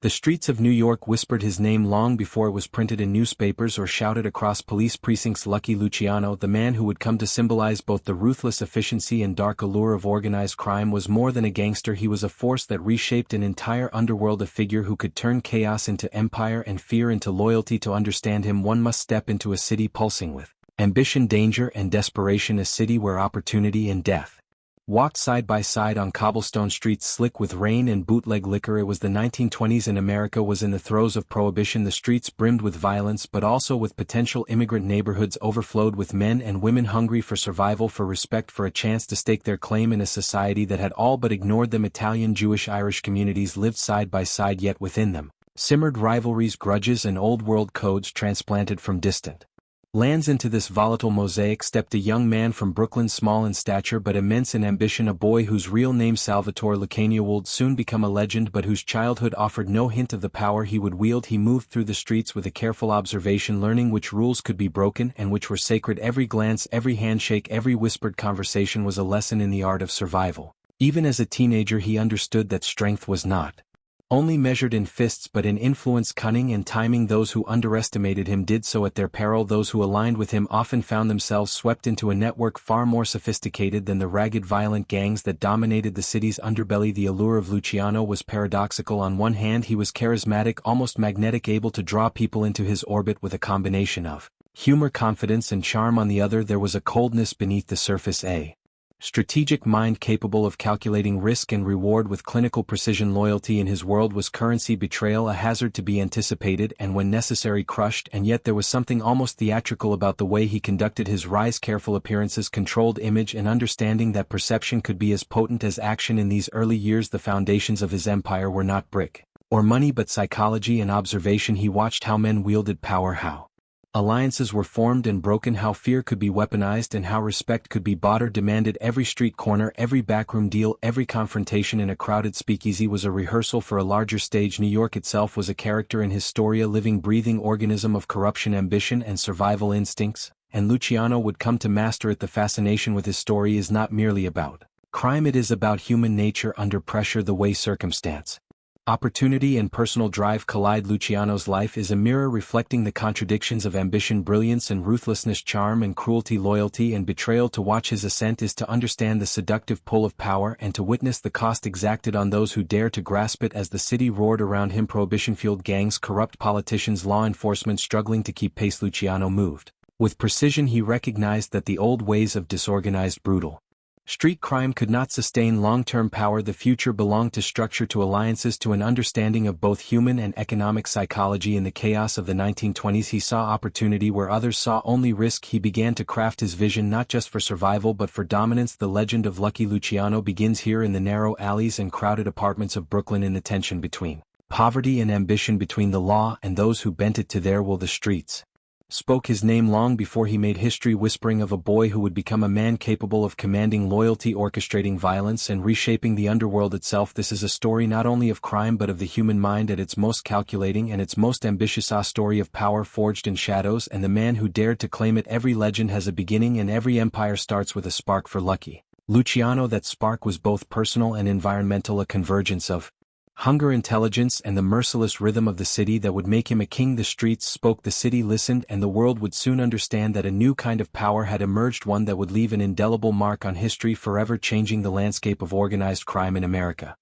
The streets of New York whispered his name long before it was printed in newspapers or shouted across police precincts. Lucky Luciano, the man who would come to symbolize both the ruthless efficiency and dark allure of organized crime, was more than a gangster. He was a force that reshaped an entire underworld, a figure who could turn chaos into empire and fear into loyalty. To understand him, one must step into a city pulsing with ambition, danger, and desperation, a city where opportunity and death walked side by side on cobblestone streets slick with rain and bootleg liquor. It was the 1920s and America was in the throes of prohibition. The streets brimmed with violence but also with potential. Immigrant neighborhoods overflowed with men and women hungry for survival, for respect, for a chance to stake their claim in a society that had all but ignored them. Italian, Jewish, Irish communities lived side by side, yet within them simmered rivalries, grudges, and old-world codes transplanted from distant lands. Into this volatile mosaic stepped a young man from Brooklyn, small in stature but immense in ambition, a boy whose real name Salvatore Lucchino would soon become a legend, but whose childhood offered no hint of the power he would wield. He moved through the streets with a careful observation, learning which rules could be broken and which were sacred. Every glance, every handshake, every whispered conversation was a lesson in the art of survival. Even as a teenager, he understood that strength was not only measured in fists but in influence, cunning, and timing. Those who underestimated him did so at their peril. Those who aligned with him often found themselves swept into a network far more sophisticated than the ragged, violent gangs that dominated the city's underbelly. The allure of Luciano was paradoxical. On one hand, he was charismatic, almost magnetic, able to draw people into his orbit with a combination of humor, confidence, and charm. On the other, there was a coldness beneath the surface, a strategic mind capable of calculating risk and reward with clinical precision. Loyalty in his world was currency, betrayal a hazard to be anticipated and when necessary crushed, and yet there was something almost theatrical about the way he conducted his rise. Careful appearances, controlled image, and understanding that perception could be as potent as action. In these early years, the foundations of his empire were not brick or money but psychology and observation. He watched how men wielded power, how alliances were formed and broken, how fear could be weaponized, and how respect could be bought or demanded. Every street corner, every backroom deal, every confrontation in a crowded speakeasy was a rehearsal for a larger stage. New York itself was a character in his story, a living, breathing organism of corruption, ambition, and survival instincts, and Luciano would come to master it. The fascination with his story is not merely about crime, it is about human nature under pressure, the way circumstance, opportunity, and personal drive collide. Luciano's life is a mirror reflecting the contradictions of ambition, brilliance, and ruthlessness, charm and cruelty, loyalty and betrayal. To watch his ascent is to understand the seductive pull of power and to witness the cost exacted on those who dare to grasp it. As the city roared around him, prohibition-fueled gangs, corrupt politicians, law enforcement struggling to keep pace, Luciano moved with precision. He recognized that the old ways of disorganized, brutal street crime could not sustain long-term power. The future belonged to structure, to alliances, to an understanding of both human and economic psychology. In the chaos of the 1920s, he saw opportunity where others saw only risk. He began to craft his vision not just for survival but for dominance. The legend of Lucky Luciano begins here, in the narrow alleys and crowded apartments of Brooklyn, in the tension between poverty and ambition, between the law and those who bent it to their will. The streets spoke his name long before he made history, whispering of a boy who would become a man capable of commanding loyalty, orchestrating violence, and reshaping the underworld itself. This is a story not only of crime but of the human mind at its most calculating and its most ambitious, a story of power forged in shadows and the man who dared to claim it. Every legend has a beginning and every empire starts with a spark. For Lucky Luciano, that spark was both personal and environmental, a convergence of hunger, intelligence, and the merciless rhythm of the city that would make him a king. The streets spoke, the city listened, and the world would soon understand that a new kind of power had emerged, one that would leave an indelible mark on history, forever changing the landscape of organized crime in America.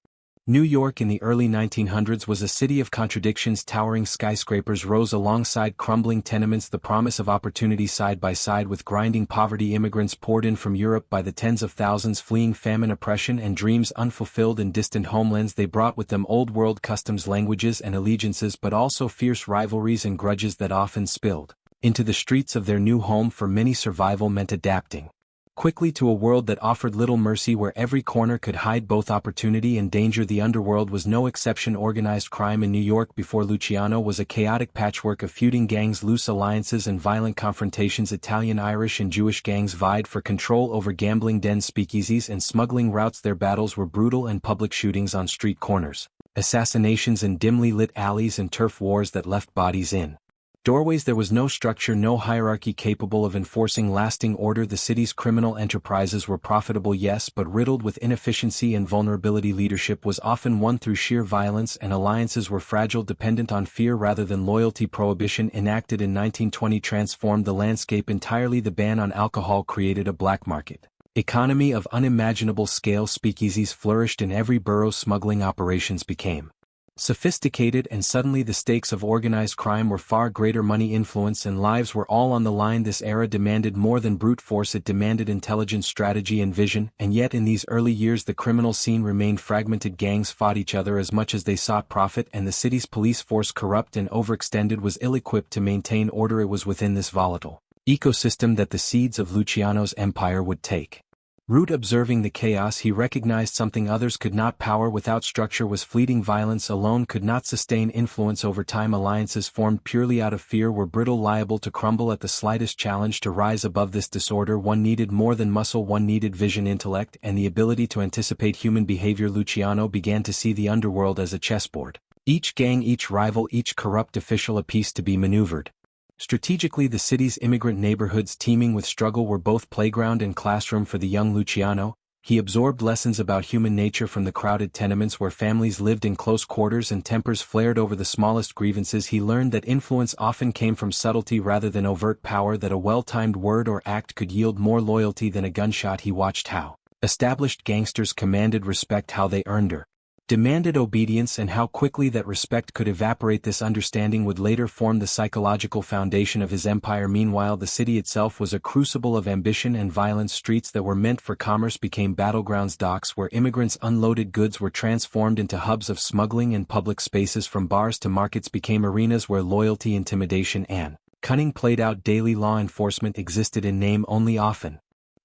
New York in the early 1900s was a city of contradictions. Towering skyscrapers rose alongside crumbling tenements, the promise of opportunity side by side with grinding poverty. Immigrants poured in from Europe by the tens of thousands, fleeing famine, oppression, and dreams unfulfilled in distant homelands. They brought with them old-world customs, languages, and allegiances, but also fierce rivalries and grudges that often spilled into the streets of their new home. For many, survival meant adapting quickly to a world that offered little mercy, where every corner could hide both opportunity and danger. The underworld was no exception. Organized crime in New York before Luciano was a chaotic patchwork of feuding gangs, loose alliances, and violent confrontations. Italian, Irish, and Jewish gangs vied for control over gambling dens, speakeasies, and smuggling routes. Their battles were brutal, and public shootings on street corners, assassinations in dimly lit alleys, and turf wars that left bodies in Doorways. There was no structure, no hierarchy capable of enforcing lasting order. The city's criminal enterprises were profitable, yes, but riddled with inefficiency and vulnerability. Leadership was often won through sheer violence, and alliances were fragile, dependent on fear rather than loyalty. Prohibition, enacted in 1920, transformed the landscape entirely. The ban on alcohol created a black market economy of unimaginable scale. Speakeasies flourished in every borough. Smuggling operations became sophisticated, and suddenly the stakes of organized crime were far greater. Money, influence, and lives were all on the line. This era demanded more than brute force, it demanded intelligence, strategy, and vision, and yet in these early years the criminal scene remained fragmented. Gangs fought each other as much as they sought profit, and the city's police force, corrupt and overextended, was ill-equipped to maintain order. It was within this volatile ecosystem that the seeds of Luciano's empire would take root. Observing the chaos, he recognized something others could not: power without structure was fleeting, violence alone could not sustain influence over time. Alliances formed purely out of fear were brittle, liable to crumble at the slightest challenge. To rise above this disorder, one needed more than muscle, one needed vision, intellect, and the ability to anticipate human behavior. Luciano began to see the underworld as a chessboard. Each gang, each rival, each corrupt official a piece to be maneuvered strategically. The city's immigrant neighborhoods, teeming with struggle, were both playground and classroom for the young Luciano. He absorbed lessons about human nature from the crowded tenements where families lived in close quarters and tempers flared over the smallest grievances. He learned that influence often came from subtlety rather than overt power, that a well-timed word or act could yield more loyalty than a gunshot. He watched how established gangsters commanded respect, how they earned or demanded obedience, and how quickly that respect could evaporate. This understanding would later form the psychological foundation of his empire. Meanwhile, the city itself was a crucible of ambition and violence. Streets that were meant for commerce became battlegrounds. Docks where immigrants unloaded goods were transformed into hubs of smuggling, and public spaces from bars to markets became arenas where loyalty, intimidation, and cunning played out daily. Law enforcement existed in name only, often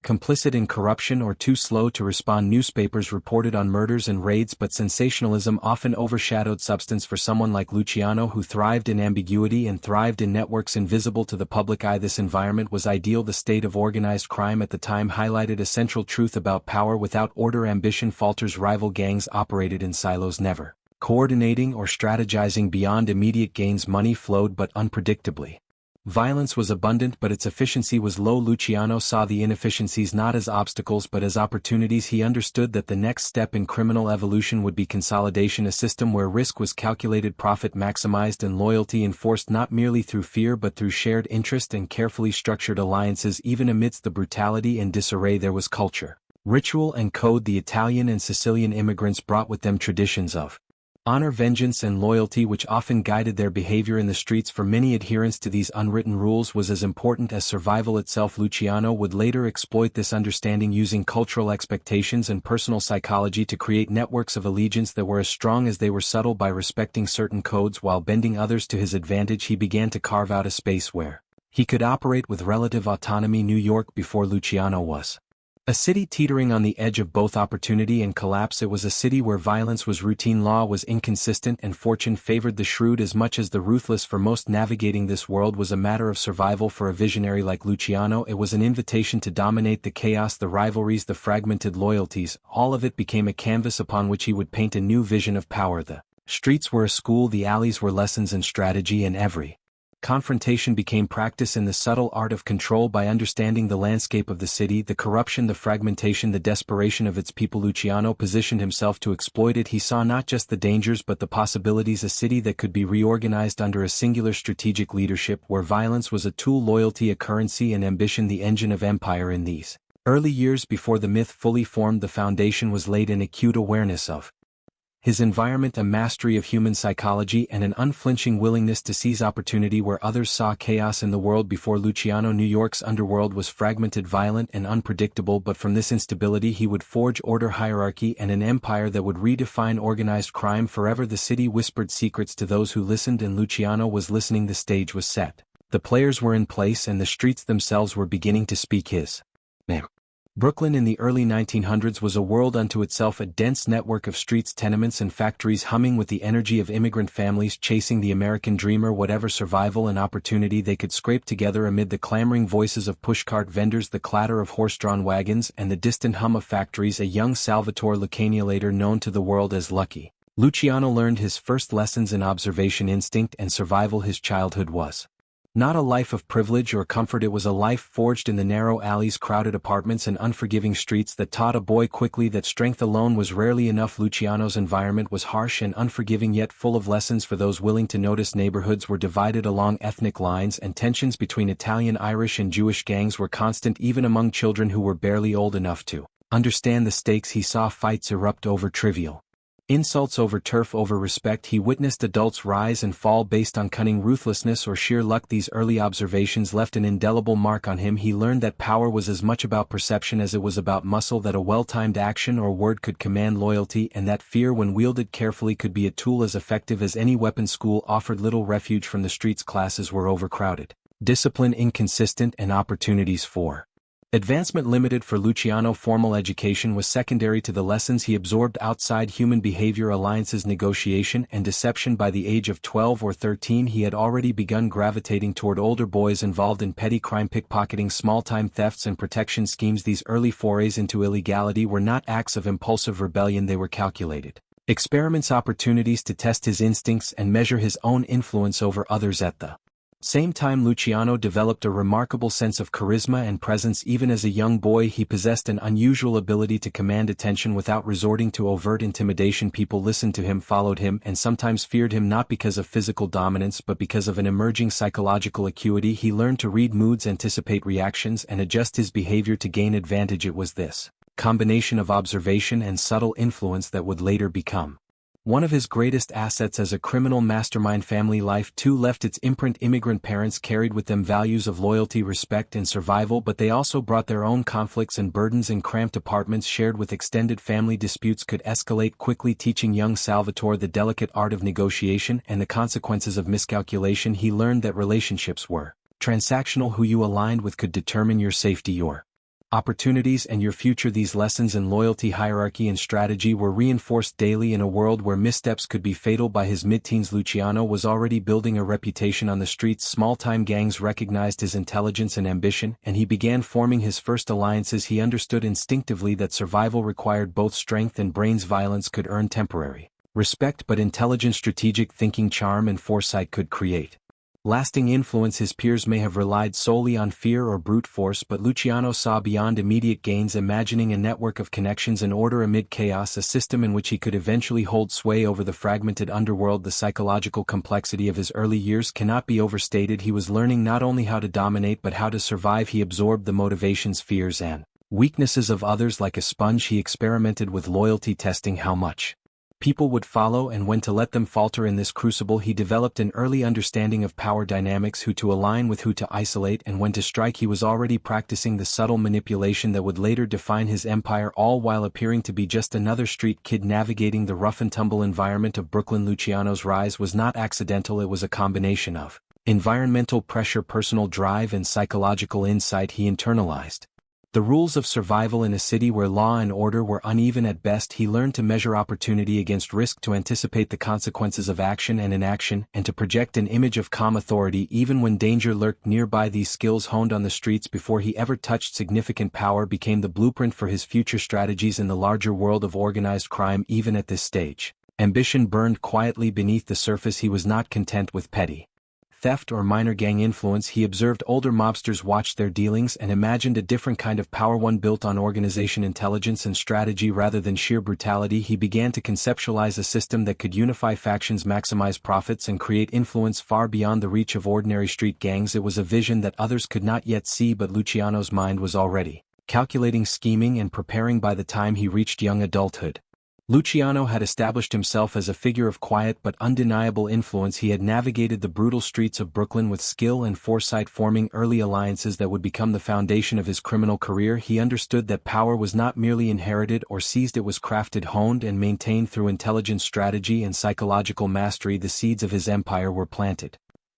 complicit in corruption or too slow to respond. Newspapers reported on murders and raids, but sensationalism often overshadowed substance. For someone like Luciano, who thrived in ambiguity and thrived in networks invisible to the public eye, this environment was ideal. The state of organized crime at the time highlighted a central truth about power: without order, ambition falters. Rival gangs operated in silos, never coordinating or strategizing beyond immediate gains. Money flowed, but unpredictably. Violence was abundant, but its efficiency was low. Luciano saw the inefficiencies not as obstacles but as opportunities. He understood that the next step in criminal evolution would be consolidation, a system where risk was calculated, profit maximized, and loyalty enforced not merely through fear but through shared interest and carefully structured alliances. Even amidst the brutality and disarray, there was culture, ritual, and code. The Italian and Sicilian immigrants brought with them traditions of honor, vengeance, and loyalty, which often guided their behavior in the streets. For many, adherence to these unwritten rules was as important as survival itself. Luciano would later exploit this understanding, using cultural expectations and personal psychology to create networks of allegiance that were as strong as they were subtle. By respecting certain codes while bending others to his advantage, he began to carve out a space where he could operate with relative autonomy. New York before Luciano was a city teetering on the edge of both opportunity and collapse. It was a city where violence was routine, law was inconsistent, and fortune favored the shrewd as much as the ruthless. For most, navigating this world was a matter of survival. For a visionary like Luciano, it was an invitation to dominate. The chaos, the rivalries, the fragmented loyalties, all of it became a canvas upon which he would paint a new vision of power. The streets were a school, the alleys were lessons in strategy, and every confrontation became practice in the subtle art of control. By understanding the landscape of the city, the corruption, the fragmentation, the desperation of its people, Luciano positioned himself to exploit it. He saw not just the dangers but the possibilities, a city that could be reorganized under a singular strategic leadership, where violence was a tool, loyalty a currency, and ambition the engine of empire. In these early years before the myth fully formed, the foundation was laid in acute awareness of his environment, a mastery of human psychology, and an unflinching willingness to seize opportunity where others saw chaos. In the world before Luciano, New York's underworld was fragmented, violent, and unpredictable, but from this instability he would forge order, hierarchy, and an empire that would redefine organized crime forever. The city whispered secrets to those who listened, and Luciano was listening. The stage was set, the players were in place, and the streets themselves were beginning to speak his name. Brooklyn in the early 1900s was a world unto itself, a dense network of streets, tenements, and factories humming with the energy of immigrant families chasing the American dreamer, whatever survival and opportunity they could scrape together. Amid the clamoring voices of pushcart vendors, the clatter of horse-drawn wagons, and the distant hum of factories, a young Salvatore Lucania, later known to the world as Lucky Luciano, learned his first lessons in observation, instinct, and survival. His childhood was Not a life of privilege or comfort, it was a life forged in the narrow alleys, crowded apartments and unforgiving streets that taught a boy quickly that strength alone was rarely enough. Luciano's environment was harsh and unforgiving, yet full of lessons for those willing to notice. Neighborhoods were divided along ethnic lines, and tensions between Italian, Irish and Jewish gangs were constant even among children who were barely old enough to understand the stakes. He saw fights erupt over trivial insults, over turf, over respect. He witnessed adults rise and fall based on cunning, ruthlessness or sheer luck. These early observations left an indelible mark on him. He learned that power was as much about perception as it was about muscle, that a well-timed action or word could command loyalty, and that fear, when wielded carefully, could be a tool as effective as any weapon. School offered little refuge from the streets. Classes were overcrowded, discipline inconsistent, and opportunities for advancement limited. For Luciano, formal education was secondary to the lessons he absorbed outside. Human behavior, alliances, negotiation, and deception. By the age of 12 or 13 he had already begun gravitating toward older boys involved in petty crime, pickpocketing, small-time thefts and protection schemes. These early forays into illegality were not acts of impulsive rebellion, they were calculated experiments, opportunities to test his instincts and measure his own influence over others. At the same time, Luciano developed a remarkable sense of charisma and presence. Even as a young boy, he possessed an unusual ability to command attention without resorting to overt intimidation. People listened to him, followed him, and sometimes feared him, not because of physical dominance but because of an emerging psychological acuity. He learned to read moods, anticipate reactions, and adjust his behavior to gain advantage. It was this combination of observation and subtle influence that would later become one of his greatest assets as a criminal mastermind. Family life too left its imprint. Immigrant parents carried with them values of loyalty, respect, and survival, but they also brought their own conflicts and burdens. In cramped apartments shared with extended family, disputes could escalate quickly, teaching young Salvatore the delicate art of negotiation and the consequences of miscalculation. He learned that relationships were transactional. Who you aligned with could determine your safety, your opportunities, and your future. These lessons in loyalty, hierarchy, and strategy were reinforced daily in a world where missteps could be fatal. By his mid-teens, Luciano was already building a reputation on the streets. Small-time gangs recognized his intelligence and ambition, and he began forming his first alliances. He understood instinctively that survival required both strength and brains. Violence could earn temporary respect, but intelligent strategic thinking, charm, and foresight could create lasting influence. His peers may have relied solely on fear or brute force, but Luciano saw beyond immediate gains, imagining a network of connections and order amid chaos, a system in which he could eventually hold sway over the fragmented underworld. The psychological complexity of his early years cannot be overstated. He was learning not only how to dominate but how to survive. He absorbed the motivations, fears, and weaknesses of others like a sponge. He experimented with loyalty, testing how much people would follow and when to let them falter. In this crucible he developed an early understanding of power dynamics, who to align with, who to isolate, and when to strike. He was already practicing the subtle manipulation that would later define his empire, all while appearing to be just another street kid navigating the rough-and-tumble environment of Brooklyn. Luciano's rise was not accidental, it was a combination of environmental pressure, personal drive, and psychological insight. He internalized the rules of survival in a city where law and order were uneven at best. He learned to measure opportunity against risk, to anticipate the consequences of action and inaction, and to project an image of calm authority even when danger lurked nearby. These skills, honed on the streets before he ever touched significant power, became the blueprint for his future strategies in the larger world of organized crime. Even at this stage, ambition burned quietly beneath the surface. He was not content with petty theft or minor gang influence. He observed older mobsters, watched their dealings, and imagined a different kind of power, one built on organization, intelligence, and strategy rather than sheer brutality. He began to conceptualize a system that could unify factions, maximize profits, and create influence far beyond the reach of ordinary street gangs. It was a vision that others could not yet see, but Luciano's mind was already calculating, scheming, and preparing. By the time he reached young adulthood, Luciano had established himself as a figure of quiet but undeniable influence. He had navigated the brutal streets of Brooklyn with skill and foresight, forming early alliances that would become the foundation of his criminal career. He understood that power was not merely inherited or seized, it was crafted, honed, and maintained through intelligent strategy and psychological mastery. The seeds of his empire were planted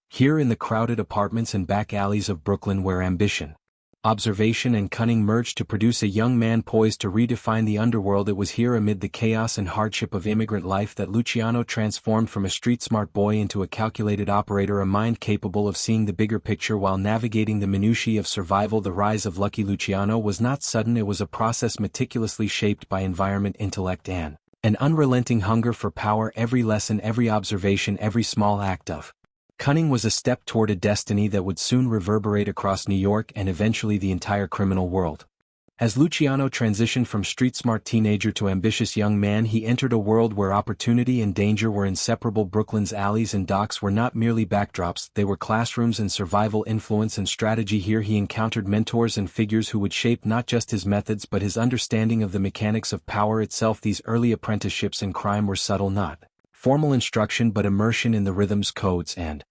here in the crowded apartments and back alleys of Brooklyn, where ambition, observation, and cunning merged to produce a young man poised to redefine the underworld. It was here, amid the chaos and hardship of immigrant life, that Luciano transformed from a street-smart boy into a calculated operator, a mind capable of seeing the bigger picture while navigating the minutiae of survival. The rise of Lucky Luciano was not sudden, it was a process meticulously shaped by environment, intellect, and an unrelenting hunger for power. Every lesson, every observation, every small act of Cunning was a step toward a destiny that would soon reverberate across New York and eventually the entire criminal world. As Luciano transitioned from street-smart teenager to ambitious young man, he entered a world where opportunity and danger were inseparable. Brooklyn's alleys and docks were not merely backdrops, they were classrooms in survival, influence and strategy. Here he encountered mentors and figures who would shape not just his methods but his understanding of the mechanics of power itself. These early apprenticeships in crime were subtle, not formal instruction but immersion in the rhythms, codes and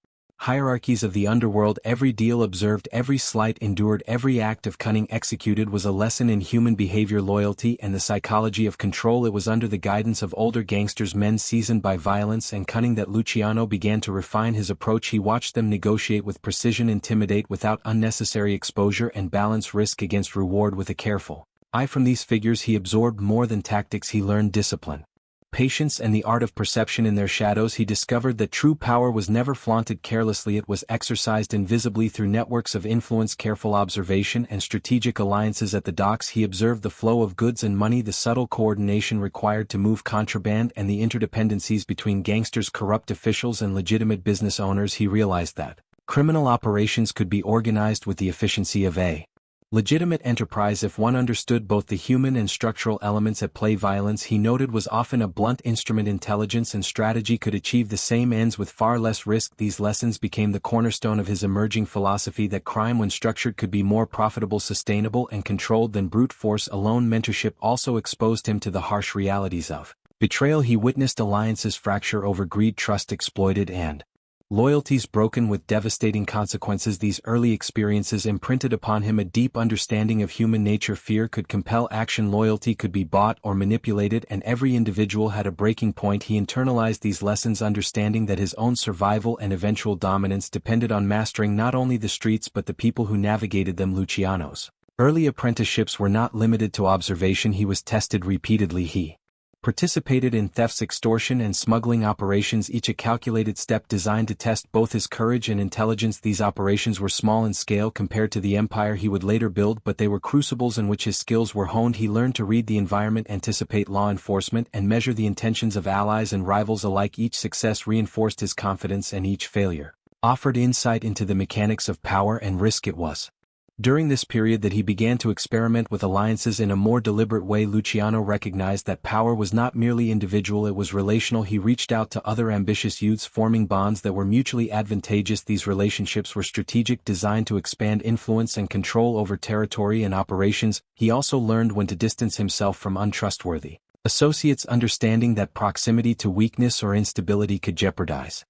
hierarchies of the underworld. Every deal observed, every slight endured, every act of cunning executed was a lesson in human behavior, loyalty and the psychology of control. It was under the guidance of older gangsters, men seasoned by violence and cunning, that Luciano began to refine his approach. He watched them negotiate with precision, intimidate without unnecessary exposure, and balance risk against reward with a careful eye. From these figures he absorbed more than tactics. He learned discipline, patience and the art of perception. In their shadows he discovered that true power was never flaunted carelessly, it was exercised invisibly through networks of influence, careful observation and strategic alliances. At the docks he observed the flow of goods and money, the subtle coordination required to move contraband and the interdependencies between gangsters, corrupt officials and legitimate business owners. He realized that criminal operations could be organized with the efficiency of a legitimate enterprise if one understood both the human and structural elements at play. Violence, he noted, was often a blunt instrument. Intelligence and strategy could achieve the same ends with far less risk. These lessons became the cornerstone of his emerging philosophy that crime, when structured, could be more profitable, sustainable and controlled than brute force alone. Mentorship also exposed him to the harsh realities of betrayal. He witnessed alliances fracture over greed, trust exploited and loyalties broken with devastating consequences. These early experiences imprinted upon him a deep understanding of human nature. Fear could compel action, loyalty could be bought or manipulated, and every individual had a breaking point. He internalized these lessons, understanding that his own survival and eventual dominance depended on mastering not only the streets but the people who navigated them. Luciano's early apprenticeships were not limited to observation. He was tested repeatedly. He participated in thefts, extortion and smuggling operations, each a calculated step designed to test both his courage and intelligence. These operations were small in scale compared to the empire he would later build, but they were crucibles in which his skills were honed. He learned to read the environment, anticipate law enforcement and measure the intentions of allies and rivals alike. Each success reinforced his confidence and each failure offered insight into the mechanics of power and risk. It was during this period that he began to experiment with alliances in a more deliberate way. Luciano recognized that power was not merely individual, it was relational. He reached out to other ambitious youths, forming bonds that were mutually advantageous. These relationships were strategic, designed to expand influence and control over territory and operations. He also learned when to distance himself from untrustworthy associates, understanding that proximity to weakness or instability could jeopardize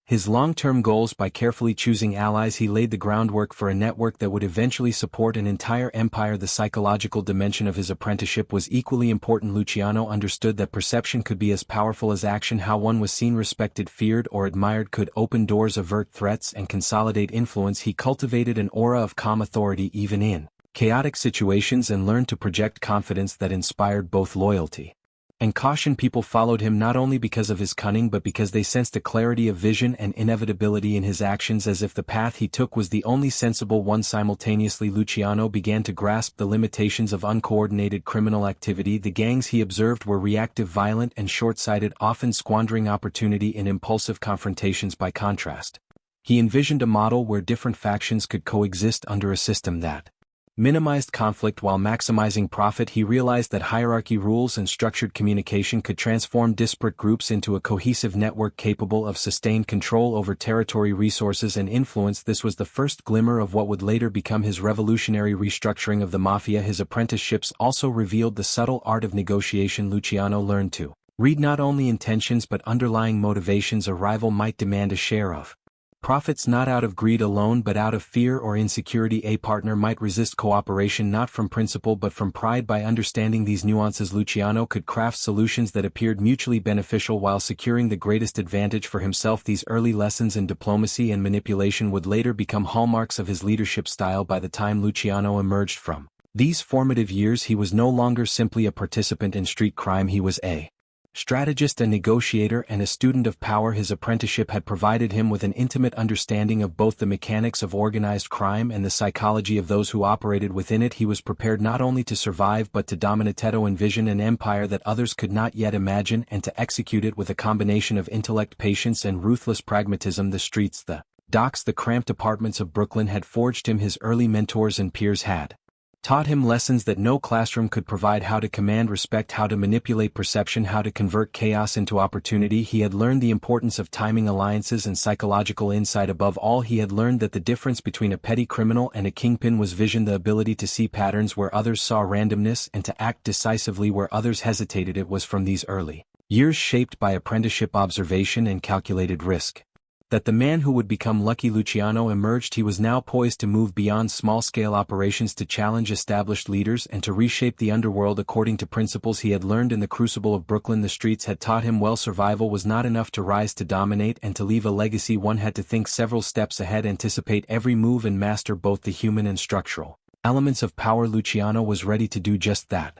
his long-term goals. By carefully choosing allies, he laid the groundwork for a network that would eventually support an entire empire. The psychological dimension of his apprenticeship was equally important. Luciano understood that perception could be as powerful as action. How one was seen, respected, feared, or admired could open doors, avert threats, and consolidate influence. He cultivated an aura of calm authority even in chaotic situations and learned to project confidence that inspired both loyalty and caution. People followed him not only because of his cunning but because they sensed a clarity of vision and inevitability in his actions, as if the path he took was the only sensible one. Simultaneously, Luciano began to grasp the limitations of uncoordinated criminal activity. The gangs he observed were reactive, violent, and short-sighted, often squandering opportunity in impulsive confrontations. By contrast, he envisioned a model where different factions could coexist under a system that minimized conflict while maximizing profit. He realized that hierarchy, rules and structured communication could transform disparate groups into a cohesive network capable of sustained control over territory, resources and influence. This was the first glimmer of what would later become his revolutionary restructuring of the mafia. His apprenticeships also revealed the subtle art of negotiation. Luciano learned to read not only intentions but underlying motivations. A rival might demand a share of profits not out of greed alone but out of fear or insecurity. A partner might resist cooperation not from principle but from pride. By understanding these nuances, Luciano could craft solutions that appeared mutually beneficial while securing the greatest advantage for himself. These early lessons in diplomacy and manipulation would later become hallmarks of his leadership style. By the time Luciano emerged from these formative years, he was no longer simply a participant in street crime. He was a Strategist and negotiator and a student of power, his apprenticeship had provided him with an intimate understanding of both the mechanics of organized crime and the psychology of those who operated within it. He was prepared not only to survive but to dominate, to envision an empire that others could not yet imagine, and to execute it with a combination of intellect, patience, and ruthless pragmatism. The streets, the docks, the cramped apartments of Brooklyn had forged him. His early mentors and peers had taught him lessons that no classroom could provide: how to command respect, how to manipulate perception, how to convert chaos into opportunity. He had learned the importance of timing, alliances, and psychological insight. Above all, he had learned that the difference between a petty criminal and a kingpin was vision, the ability to see patterns where others saw randomness and to act decisively where others hesitated. It was from these early years, shaped by apprenticeship, observation, and calculated risk, that the man who would become Lucky Luciano emerged. He was now poised to move beyond small-scale operations, to challenge established leaders, and to reshape the underworld according to principles he had learned in the crucible of Brooklyn. The streets had taught him well, survival was not enough to rise, to dominate, and to leave a legacy. One had to think several steps ahead, anticipate every move, and master both the human and structural elements of power. Luciano was ready to do just that.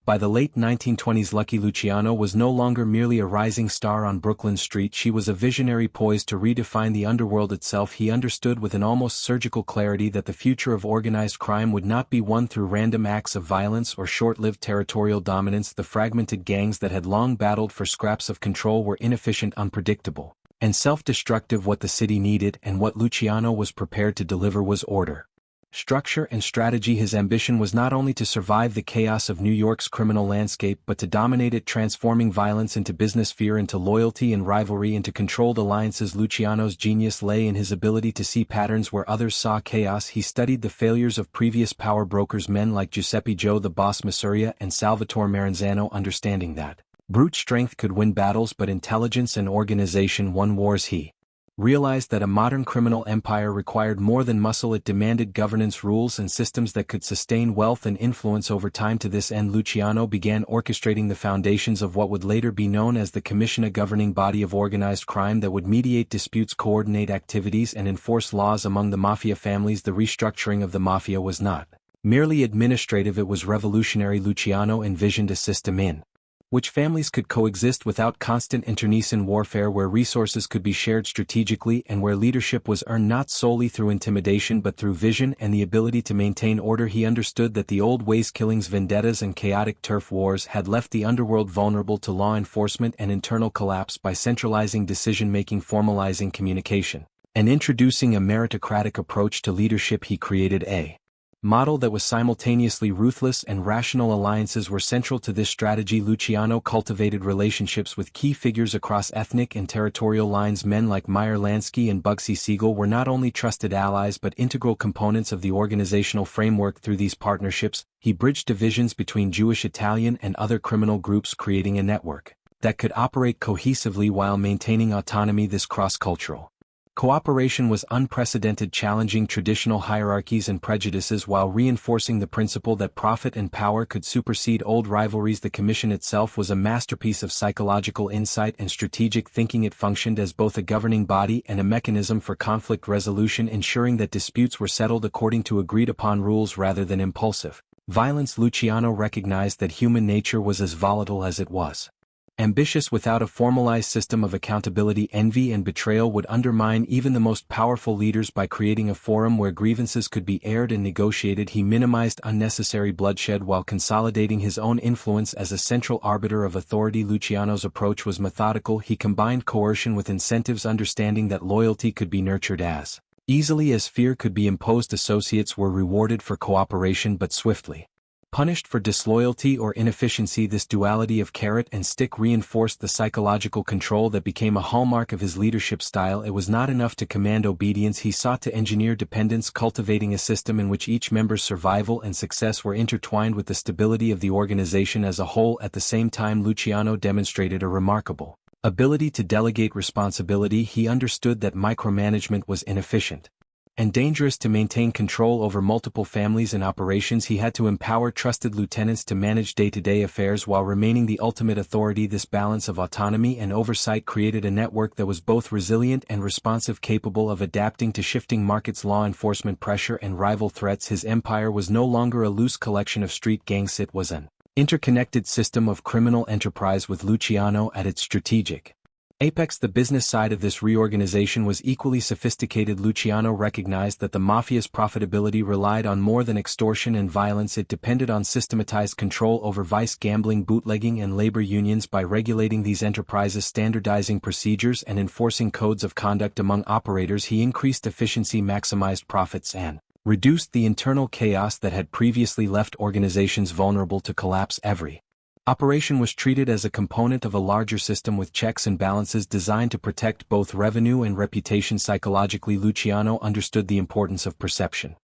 By the late 1920s, Lucky Luciano was no longer merely a rising star on Brooklyn Street. She was a visionary poised to redefine the underworld itself. He understood with an almost surgical clarity that the future of organized crime would not be won through random acts of violence or short-lived territorial dominance. The fragmented gangs that had long battled for scraps of control were inefficient, unpredictable, and self-destructive. What the city needed, and what Luciano was prepared to deliver, was order, structure, and strategy. His ambition was not only to survive the chaos of New York's criminal landscape but to dominate it, transforming violence into business, fear into loyalty, and rivalry into controlled alliances. Luciano's genius lay in his ability to see patterns where others saw chaos. He studied the failures of previous power brokers, men like Giuseppe Joe the Boss Masuria and Salvatore Maranzano, understanding that brute strength could win battles but intelligence and organization won wars. He realized that a modern criminal empire required more than muscle. It demanded governance, rules, and systems that could sustain wealth and influence over time. To this end, Luciano began orchestrating the foundations of what would later be known as the Commission, a governing body of organized crime that would mediate disputes, coordinate activities, and enforce laws among the mafia families. The restructuring of the mafia was not merely administrative, it was revolutionary. Luciano envisioned a system in which families could coexist without constant internecine warfare, where resources could be shared strategically, and where leadership was earned not solely through intimidation but through vision and the ability to maintain order. He understood that the old ways, killings, vendettas, and chaotic turf wars, had left the underworld vulnerable to law enforcement and internal collapse. By centralizing decision-making, formalizing communication, and introducing a meritocratic approach to leadership, he created a model that was simultaneously ruthless and rational. Alliances were central to this strategy. Luciano cultivated relationships with key figures across ethnic and territorial lines. Men like Meyer Lansky and Bugsy Siegel were not only trusted allies but integral components of the organizational framework. Through these partnerships, he bridged divisions between Jewish, Italian, and other criminal groups, creating a network that could operate cohesively while maintaining autonomy. This cross-cultural cooperation was unprecedented, challenging traditional hierarchies and prejudices while reinforcing the principle that profit and power could supersede old rivalries. The Commission itself was a masterpiece of psychological insight and strategic thinking. It functioned as both a governing body and a mechanism for conflict resolution, ensuring that disputes were settled according to agreed-upon rules rather than impulsive violence. Luciano recognized that human nature was as volatile as it was ambitious. Without a formalized system of accountability, envy and betrayal would undermine even the most powerful leaders. By creating a forum where grievances could be aired and negotiated, he minimized unnecessary bloodshed while consolidating his own influence as a central arbiter of authority. Luciano's approach was methodical. He combined coercion with incentives, understanding that loyalty could be nurtured as easily as fear could be imposed. Associates were rewarded for cooperation but swiftly punished for disloyalty or inefficiency. This duality of carrot and stick reinforced the psychological control that became a hallmark of his leadership style. It was not enough to command obedience. He sought to engineer dependence, cultivating a system in which each member's survival and success were intertwined with the stability of the organization as a whole. At the same time, Luciano demonstrated a remarkable ability to delegate responsibility. He understood that micromanagement was inefficient and dangerous. To maintain control over multiple families and operations, he had to empower trusted lieutenants to manage day-to-day affairs while remaining the ultimate authority. This balance of autonomy and oversight created a network that was both resilient and responsive, capable of adapting to shifting markets, law enforcement pressure, and rival threats. His empire was no longer a loose collection of street gangs, it was an interconnected system of criminal enterprise with Luciano at its strategic apex. The business side of this reorganization was equally sophisticated. Luciano recognized that the mafia's profitability relied on more than extortion and violence. It depended on systematized control over vice, gambling, bootlegging, and labor unions. By regulating these enterprises, standardizing procedures, and enforcing codes of conduct among operators, he increased efficiency, maximized profits, and reduced the internal chaos that had previously left organizations vulnerable to collapse. Every operation was treated as a component of a larger system with checks and balances designed to protect both revenue and reputation. Psychologically, Luciano understood the importance of perception.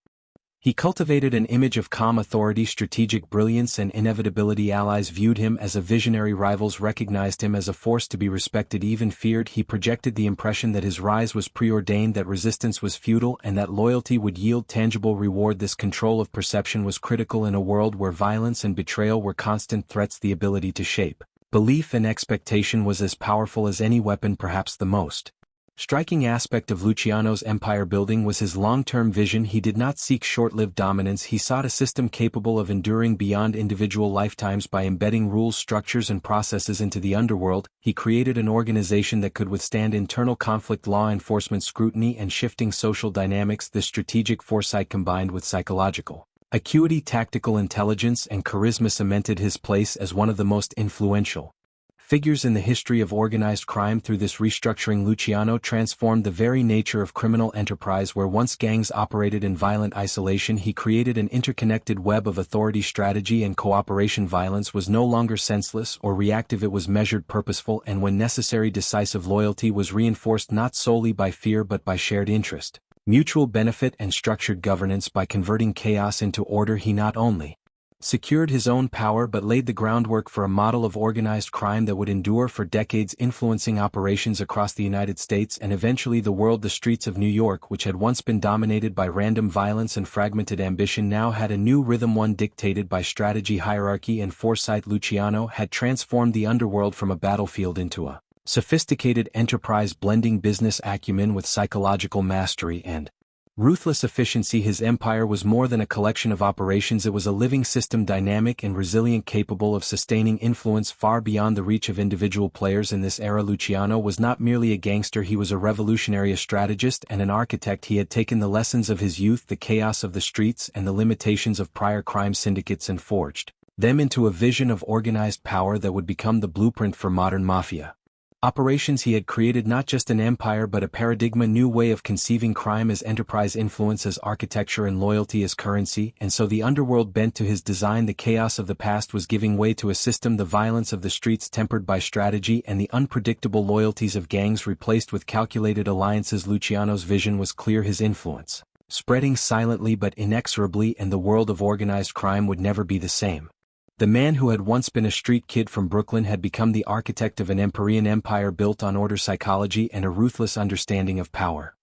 He cultivated an image of calm authority, strategic brilliance, and inevitability. Allies viewed him as a visionary, rivals recognized him as a force to be respected, even feared. He projected the impression that his rise was preordained, that resistance was futile, and that loyalty would yield tangible reward. This control of perception was critical in a world where violence and betrayal were constant threats. The ability to shape belief and expectation was as powerful as any weapon. Perhaps the most striking aspect of Luciano's empire building was his long-term vision. He did not seek short-lived dominance. He sought a system capable of enduring beyond individual lifetimes. By embedding rules, structures, and processes into the underworld, he created an organization that could withstand internal conflict, law enforcement scrutiny, and shifting social dynamics. This strategic foresight, combined with psychological acuity, tactical intelligence, and charisma, cemented his place as one of the most influential figures in the history of organized crime. Through this restructuring, Luciano transformed the very nature of criminal enterprise. Where once gangs operated in violent isolation, he created an interconnected web of authority, strategy, and cooperation. Violence was no longer senseless or reactive, it was measured, purposeful, and when necessary, decisive. Loyalty was reinforced not solely by fear but by shared interest, mutual benefit, and structured governance. By converting chaos into order, he not only secured his own power but laid the groundwork for a model of organized crime that would endure for decades, influencing operations across the United States and eventually the world. The streets of New York, which had once been dominated by random violence and fragmented ambition, now had a new rhythm, one dictated by strategy, hierarchy, and foresight. Luciano had transformed the underworld from a battlefield into a sophisticated enterprise, blending business acumen with psychological mastery and ruthless efficiency. His empire was more than a collection of operations, it was a living system, dynamic and resilient, capable of sustaining influence far beyond the reach of individual players. In this era, Luciano was not merely a gangster, he was a revolutionary, a strategist, and an architect. He had taken the lessons of his youth, the chaos of the streets, and the limitations of prior crime syndicates, and forged them into a vision of organized power that would become the blueprint for modern mafia operations. He had created not just an empire but a paradigm, a new way of conceiving crime as enterprise, influence as architecture, and loyalty as currency. And so the underworld bent to his design. The chaos of the past was giving way to a system, the violence of the streets tempered by strategy, and the unpredictable loyalties of gangs replaced with calculated alliances. Luciano's vision was clear, his influence spreading silently but inexorably, and the world of organized crime would never be the same. The man who had once been a street kid from Brooklyn had become the architect of an empire built on order, psychology, and a ruthless understanding of power.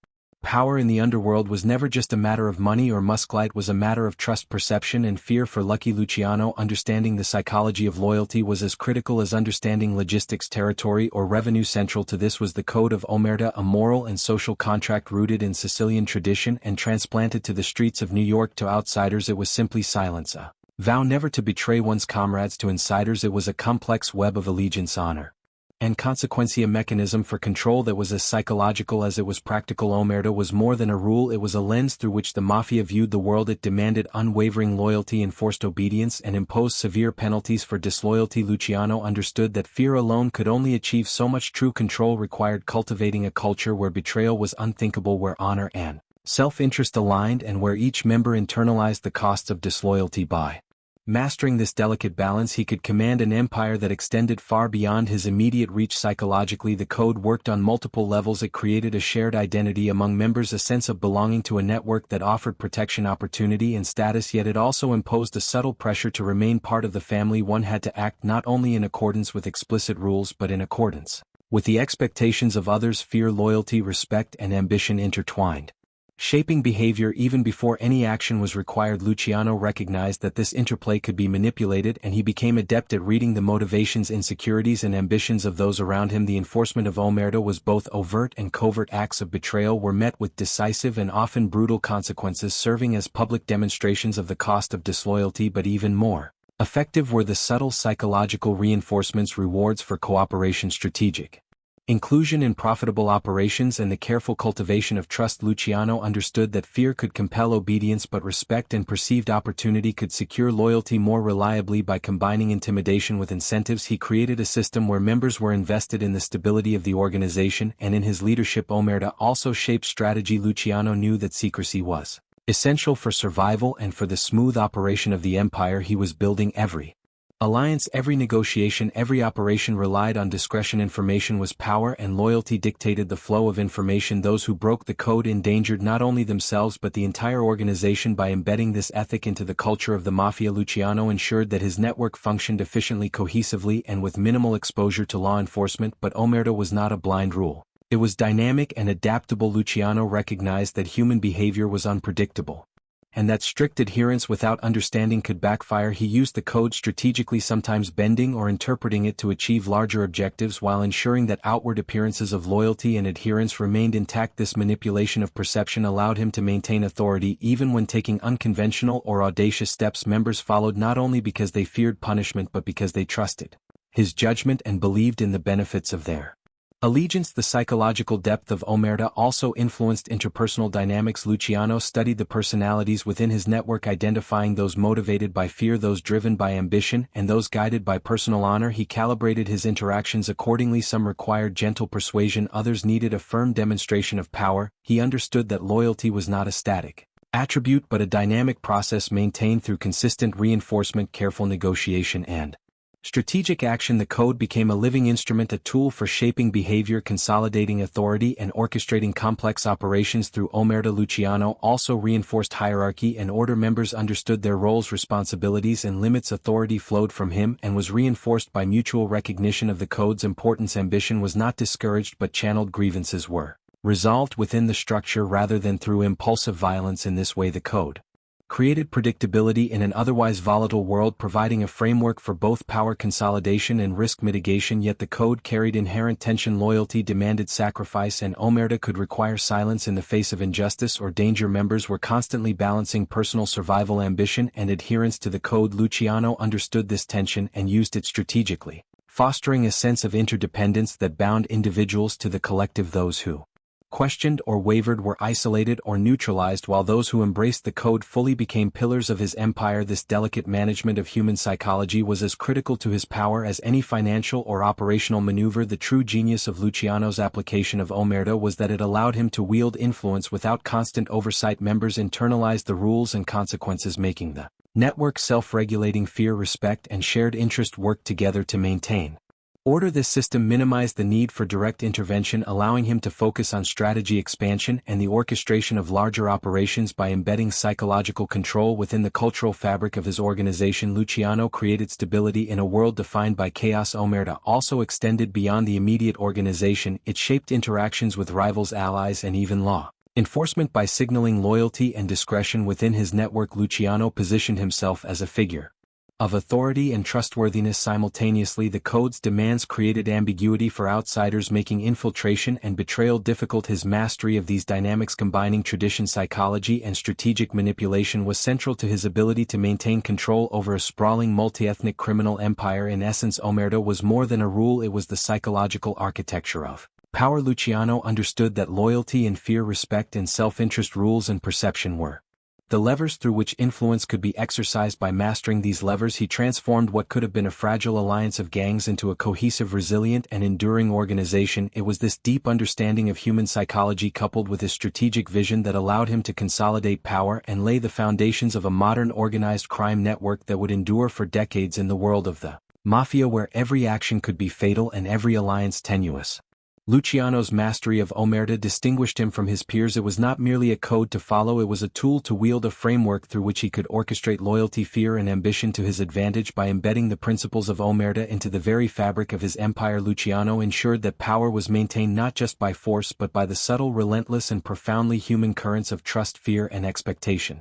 Power in the underworld was never just a matter of money or muscle, it was a matter of trust, perception, and fear. For Lucky Luciano, understanding the psychology of loyalty was as critical as understanding logistics, territory, or revenue. Central to this was the Code of Omerta, a moral and social contract rooted in Sicilian tradition and transplanted to the streets of New York. To outsiders, it was simply silence, a vow never to betray one's comrades. To insiders, it was a complex web of allegiance, honor, and consequence, a mechanism for control that was as psychological as it was practical. Omerta was more than a rule, it was a lens through which the mafia viewed the world. It demanded unwavering loyalty, enforced obedience, and imposed severe penalties for disloyalty. Luciano understood that fear alone could only achieve so much. True control required cultivating a culture where betrayal was unthinkable, where honor and self-interest aligned, and where each member internalized the costs of disloyalty. By mastering this delicate balance, he could command an empire that extended far beyond his immediate reach. Psychologically, the code worked on multiple levels. It created a shared identity among members, a sense of belonging to a network that offered protection, opportunity, and status, yet it also imposed a subtle pressure to remain part of the family. One had to act not only in accordance with explicit rules but in accordance with the expectations of others. Fear, loyalty, respect, and ambition intertwined, shaping behavior even before any action was required. Luciano recognized that this interplay could be manipulated, and he became adept at reading the motivations, insecurities, and ambitions of those around him. The enforcement of Omerta was both overt and covert. Acts of betrayal were met with decisive and often brutal consequences, serving as public demonstrations of the cost of disloyalty. But even more Effective were the subtle psychological reinforcements, rewards for cooperation, strategic inclusion in profitable operations, and the careful cultivation of trust. Luciano understood that fear could compel obedience, but respect and perceived opportunity could secure loyalty more reliably. By combining intimidation with incentives, he created a system where members were invested in the stability of the organization, and in his leadership Omerta also shaped strategy. Luciano knew that secrecy was essential for survival and for the smooth operation of the empire he was building. Every alliance, every negotiation, every operation relied on discretion. Information was power, and loyalty dictated the flow of information. Those who broke the code endangered not only themselves but the entire organization. By embedding this ethic into the culture of the mafia, Luciano ensured that his network functioned efficiently, cohesively, and with minimal exposure to law enforcement. But Omerta was not a blind rule. It was dynamic and adaptable. Luciano recognized that human behavior was unpredictable, and that strict adherence without understanding could backfire. He used the code strategically, sometimes bending or interpreting it to achieve larger objectives while ensuring that outward appearances of loyalty and adherence remained intact. This manipulation of perception allowed him to maintain authority even when taking unconventional or audacious steps. Members followed not only because they feared punishment but because they trusted his judgment and believed in the benefits of their allegiance. The psychological depth of Omerta also influenced interpersonal dynamics. Luciano studied the personalities within his network, identifying those motivated by fear, those driven by ambition, and those guided by personal honor. He calibrated his interactions accordingly. Some required gentle persuasion, others needed a firm demonstration of power. He understood that loyalty was not a static attribute but a dynamic process maintained through consistent reinforcement, careful negotiation, and strategic action. The code became a living instrument, a tool for shaping behavior, consolidating authority, and orchestrating complex operations through Omerta. Luciano also reinforced hierarchy and order. Members understood their roles, responsibilities, and limits. Authority flowed from him and was reinforced by mutual recognition of the code's importance. Ambition was not discouraged but channeled. Grievances were resolved within the structure rather than through impulsive violence. In this way, the code created predictability in an otherwise volatile world, providing a framework for both power consolidation and risk mitigation. Yet the code carried inherent tension. Loyalty demanded sacrifice, and Omerta could require silence in the face of injustice or danger. Members were constantly balancing personal survival, ambition, and adherence to the code. Luciano understood this tension and used it strategically, fostering a sense of interdependence that bound individuals to the collective. Those who questioned or wavered were isolated or neutralized, while those who embraced the code fully became pillars of his empire. This delicate management of human psychology was as critical to his power as any financial or operational maneuver. The true genius of Luciano's application of Omerta was that it allowed him to wield influence without constant oversight. Members internalized the rules and consequences, making the network self-regulating. Fear, respect, and shared interest worked together to maintain order. This system minimized the need for direct intervention, allowing him to focus on strategy, expansion, and the orchestration of larger operations. By embedding psychological control within the cultural fabric of his organization, Luciano created stability in a world defined by chaos. Omerta also extended beyond the immediate organization. It shaped interactions with rivals, allies, and even law enforcement. By signaling loyalty and discretion within his network, Luciano positioned himself as a figure of authority and trustworthiness. Simultaneously, the code's demands created ambiguity for outsiders, making infiltration and betrayal difficult. His mastery of these dynamics, combining tradition, psychology, and strategic manipulation, was central to his ability to maintain control over a sprawling multi-ethnic criminal empire. In essence, Omerta was more than a rule, it was the psychological architecture of power. Luciano understood that loyalty and fear, respect and self-interest, rules and perception were the levers through which influence could be exercised. By mastering these levers, he transformed what could have been a fragile alliance of gangs into a cohesive, resilient, and enduring organization. It was this deep understanding of human psychology, coupled with his strategic vision, that allowed him to consolidate power and lay the foundations of a modern organized crime network that would endure for decades. In the world of the mafia, where every action could be fatal and every alliance tenuous, Luciano's mastery of Omerta distinguished him from his peers. It was not merely a code to follow, it was a tool to wield, a framework through which he could orchestrate loyalty, fear, and ambition to his advantage. By embedding the principles of Omerta into the very fabric of his empire, Luciano ensured that power was maintained not just by force but by the subtle, relentless, and profoundly human currents of trust, fear, and expectation.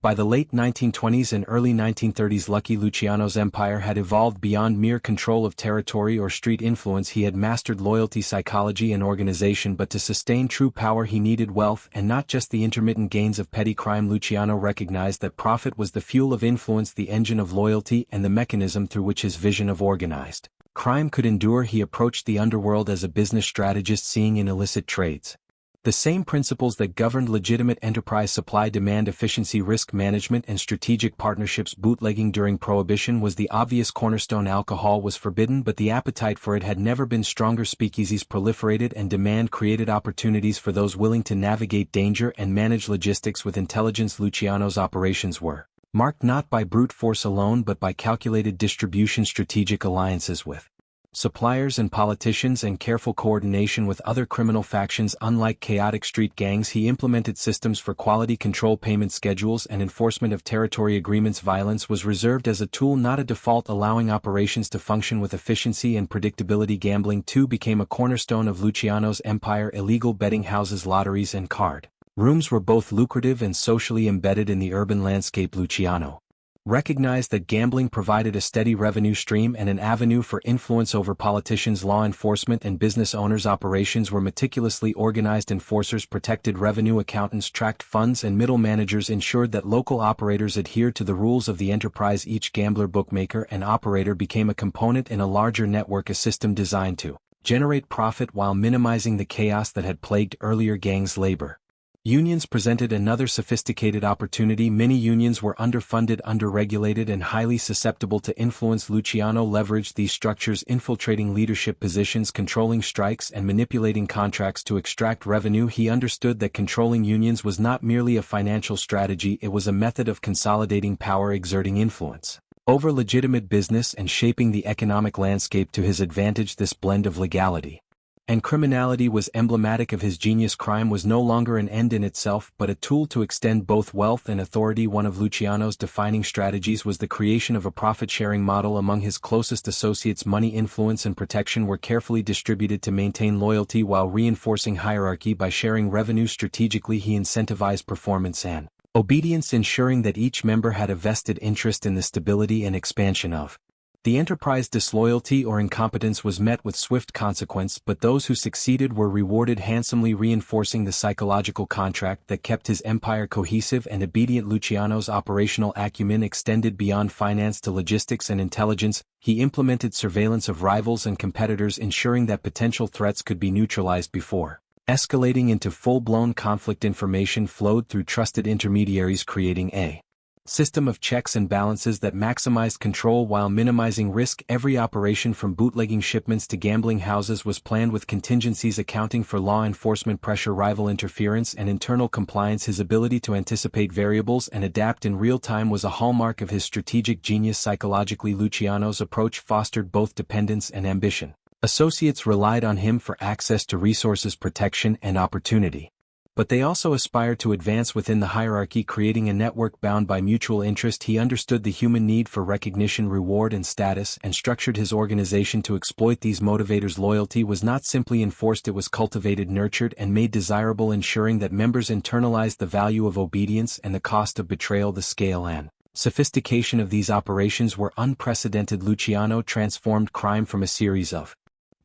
By the late 1920s and early 1930s, Lucky Luciano's empire had evolved beyond mere control of territory or street influence. He had mastered loyalty, psychology, and organization, but to sustain true power he needed wealth and not just the intermittent gains of petty crime. Luciano recognized that profit was the fuel of influence, the engine of loyalty, and the mechanism through which his vision of organized crime could endure. He approached the underworld as a business strategist, seeing in illicit trades the same principles that governed legitimate enterprise: supply, demand, efficiency, risk management, and strategic partnerships. Bootlegging during Prohibition was the obvious cornerstone. Alcohol was forbidden, but the appetite for it had never been stronger. Speakeasies proliferated, and demand created opportunities for those willing to navigate danger and manage logistics with intelligence. Luciano's operations were marked not by brute force alone but by calculated distribution, strategic alliances with suppliers and politicians, and careful coordination with other criminal factions. Unlike chaotic street gangs, he implemented systems for quality control, payment schedules, and enforcement of territory agreements. Violence was reserved as a tool, not a default, allowing operations to function with efficiency and predictability. Gambling too became a cornerstone of Luciano's empire. Illegal betting houses, lotteries, and card rooms were both lucrative and socially embedded in the urban landscape. Luciano recognized that gambling provided a steady revenue stream and an avenue for influence over politicians, law enforcement, and business owners. Operations were meticulously organized. Enforcers protected revenue, accountants tracked funds, and middle managers ensured that local operators adhered to the rules of the enterprise. Each gambler, bookmaker, and operator became a component in a larger network, a system designed to generate profit while minimizing the chaos that had plagued earlier gangs. Labor unions presented another sophisticated opportunity. Many unions were underfunded, underregulated, and highly susceptible to influence. Luciano leveraged these structures, infiltrating leadership positions, controlling strikes, and manipulating contracts to extract revenue. He understood that controlling unions was not merely a financial strategy, it was a method of consolidating power, exerting influence over legitimate business, and shaping the economic landscape to his advantage. This blend of legality and criminality was emblematic of his genius. Crime was no longer an end in itself, but a tool to extend both wealth and authority. One of Luciano's defining strategies was the creation of a profit-sharing model among his closest associates. Money, influence, and protection were carefully distributed to maintain loyalty while reinforcing hierarchy. By sharing revenue strategically, he incentivized performance and obedience, ensuring that each member had a vested interest in the stability and expansion of the enterprise. Disloyalty or incompetence was met with swift consequence, but those who succeeded were rewarded handsomely, reinforcing the psychological contract that kept his empire cohesive and obedient. Luciano's operational acumen extended beyond finance to logistics and intelligence. He implemented surveillance of rivals and competitors, ensuring that potential threats could be neutralized before escalating into full-blown conflict. Information flowed through trusted intermediaries, creating a system of checks and balances that maximized control while minimizing risk. Every operation, from bootlegging shipments to gambling houses, was planned with contingencies, accounting for law enforcement pressure, rival interference, and internal compliance. His ability to anticipate variables and adapt in real time was a hallmark of his strategic genius. Psychologically, Luciano's approach fostered both dependence and ambition. Associates relied on him for access to resources, protection, and opportunity, but they also aspired to advance within the hierarchy, creating a network bound by mutual interest. He understood the human need for recognition, reward, and status, and structured his organization to exploit these motivators. Loyalty was not simply enforced, it was cultivated, nurtured, and made desirable, ensuring that members internalized the value of obedience and the cost of betrayal. The scale and sophistication of these operations were unprecedented. Luciano transformed crime from a series of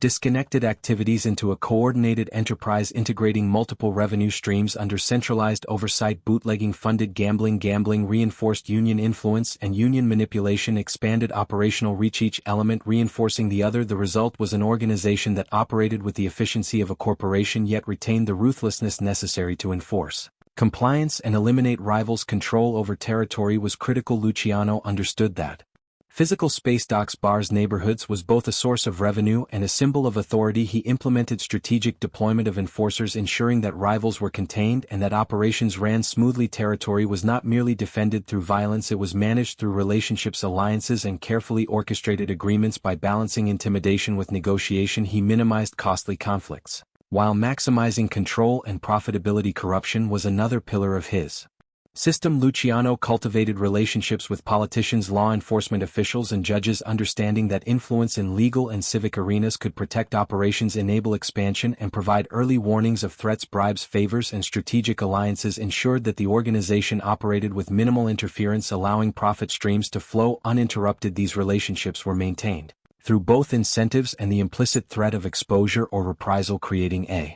disconnected activities into a coordinated enterprise, integrating multiple revenue streams under centralized oversight. Bootlegging funded gambling, gambling reinforced union influence, and union manipulation expanded operational reach, each element reinforcing the other. The result was an organization that operated with the efficiency of a corporation yet retained the ruthlessness necessary to enforce compliance and eliminate rivals. Control over territory was critical. Luciano understood that physical space, docks, bars, neighborhoods, was both a source of revenue and a symbol of authority. He implemented strategic deployment of enforcers, ensuring that rivals were contained and that operations ran smoothly. Territory was not merely defended through violence, it was managed through relationships, alliances, and carefully orchestrated agreements. By balancing intimidation with negotiation, he minimized costly conflicts, while maximizing control and profitability. Corruption was another pillar of his System. Luciano cultivated relationships with politicians, law enforcement officials and judges, understanding that influence in legal and civic arenas could protect operations, enable expansion and provide early warnings of threats. Bribes, favors and strategic alliances ensured that the organization operated with minimal interference, allowing profit streams to flow uninterrupted. These relationships were maintained through both incentives and the implicit threat of exposure or reprisal, creating a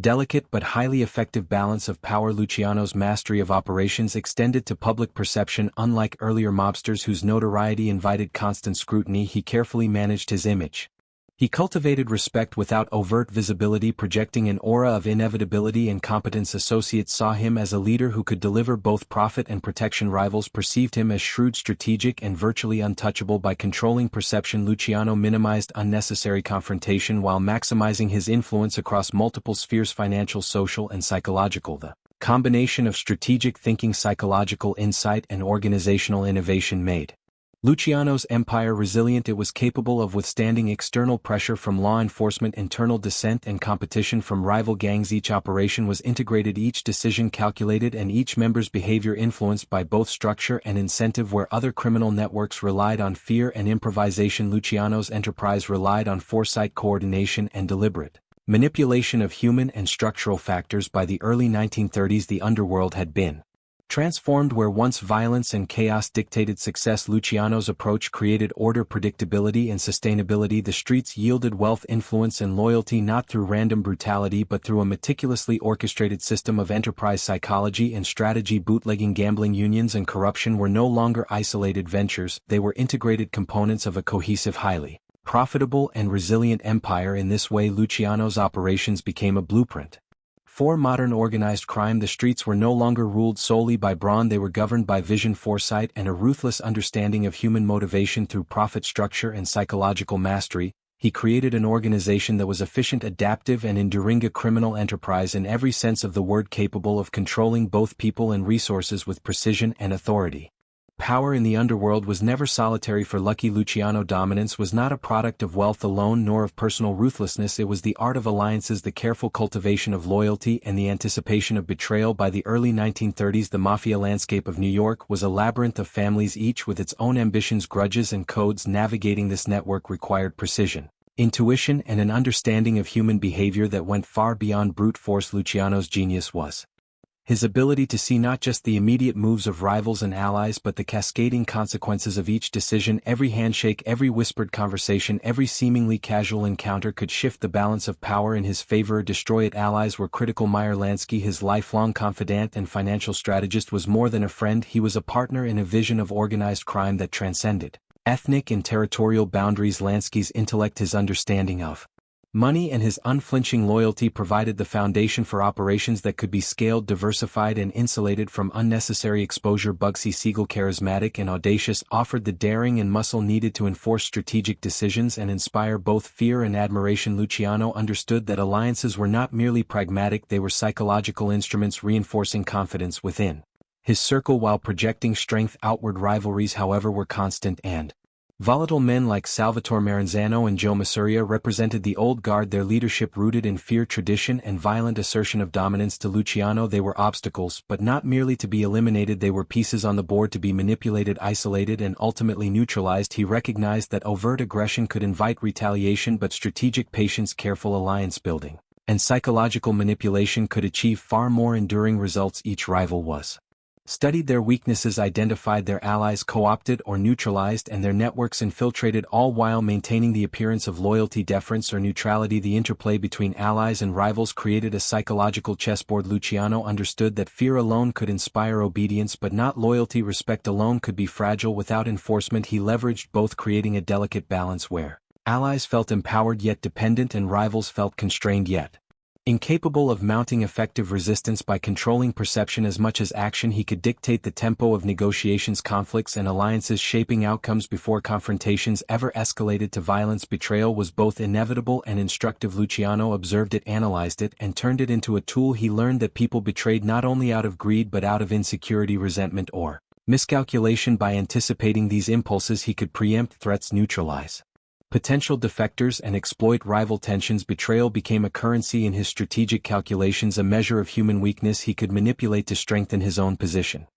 delicate but highly effective balance of power. Luciano's mastery of operations extended to public perception. Unlike earlier mobsters whose notoriety invited constant scrutiny, he carefully managed his image. He cultivated respect without overt visibility, projecting an aura of inevitability and competence. Associates saw him as a leader who could deliver both profit and protection. Rivals perceived him as shrewd, strategic and virtually untouchable. By controlling perception, Luciano minimized unnecessary confrontation while maximizing his influence across multiple spheres: financial, social and psychological. The combination of strategic thinking, psychological insight and organizational innovation made Luciano's empire resilient. It was capable of withstanding external pressure from law enforcement, internal dissent and competition from rival gangs. Each operation was integrated, each decision calculated and each member's behavior influenced by both structure and incentive. Where other criminal networks relied on fear and improvisation, Luciano's enterprise relied on foresight, coordination and deliberate manipulation of human and structural factors. By the early 1930s, the underworld had been transformed. Where once violence and chaos dictated success, Luciano's approach created order, predictability and sustainability. The streets yielded wealth, influence and loyalty, not through random brutality but through a meticulously orchestrated system of enterprise psychology and strategy. Bootlegging, gambling, unions and corruption were no longer isolated ventures, they were integrated components of a cohesive, highly profitable and resilient empire. In this way, Luciano's operations became a blueprint for modern organized crime. The streets were no longer ruled solely by brawn, they were governed by vision, foresight and a ruthless understanding of human motivation. Through profit, structure and psychological mastery, he created an organization that was efficient, adaptive and enduring, a criminal enterprise in every sense of the word, capable of controlling both people and resources with precision and authority. Power in the underworld was never solitary for Lucky Luciano. Dominance was not a product of wealth alone nor of personal ruthlessness, it was the art of alliances, the careful cultivation of loyalty and the anticipation of betrayal. By the early 1930s, the mafia landscape of New York was a labyrinth of families, each with its own ambitions, grudges and codes. Navigating this network required precision, intuition and an understanding of human behavior that went far beyond brute force. Luciano's genius was his ability to see not just the immediate moves of rivals and allies but the cascading consequences of each decision. Every handshake, every whispered conversation, every seemingly casual encounter could shift the balance of power in his favor or destroy it. Allies were critical. Meyer Lansky, his lifelong confidant and financial strategist, was more than a friend, he was a partner in a vision of organized crime that transcended ethnic and territorial boundaries. Lansky's intellect, his understanding of money and his unflinching loyalty provided the foundation for operations that could be scaled, diversified and insulated from unnecessary exposure. Bugsy Siegel, charismatic and audacious, offered the daring and muscle needed to enforce strategic decisions and inspire both fear and admiration. Luciano understood that alliances were not merely pragmatic, they were psychological instruments reinforcing confidence within his circle while projecting strength outward. Rivalries, however, were constant and volatile. Men like Salvatore Maranzano and Joe Masuria represented the old guard, their leadership rooted in fear, tradition and violent assertion of dominance. To Luciano, they were obstacles, but not merely to be eliminated, they were pieces on the board to be manipulated, isolated and ultimately neutralized. He recognized that overt aggression could invite retaliation, but strategic patience, careful alliance building and psychological manipulation could achieve far more enduring results. Each rival was studied their weaknesses, identified their allies, co-opted or neutralized and their networks infiltrated, all while maintaining the appearance of loyalty, deference or neutrality. The interplay between allies and rivals created a psychological chessboard. Luciano understood that fear alone could inspire obedience but not loyalty. Respect alone could be fragile without enforcement. He leveraged both, creating a delicate balance where allies felt empowered yet dependent and rivals felt constrained yet incapable of mounting effective resistance. By controlling perception as much as action, he could dictate the tempo of negotiations, conflicts and alliances, shaping outcomes before confrontations ever escalated to violence. Betrayal was both inevitable and instructive. Luciano observed it, analyzed it and turned it into a tool. He learned that people betrayed not only out of greed but out of insecurity, resentment or miscalculation. By anticipating these impulses, he could preempt threats, neutralize potential defectors and exploit rival tensions. Betrayal became a currency in his strategic calculations, a measure of human weakness he could manipulate to strengthen his own position.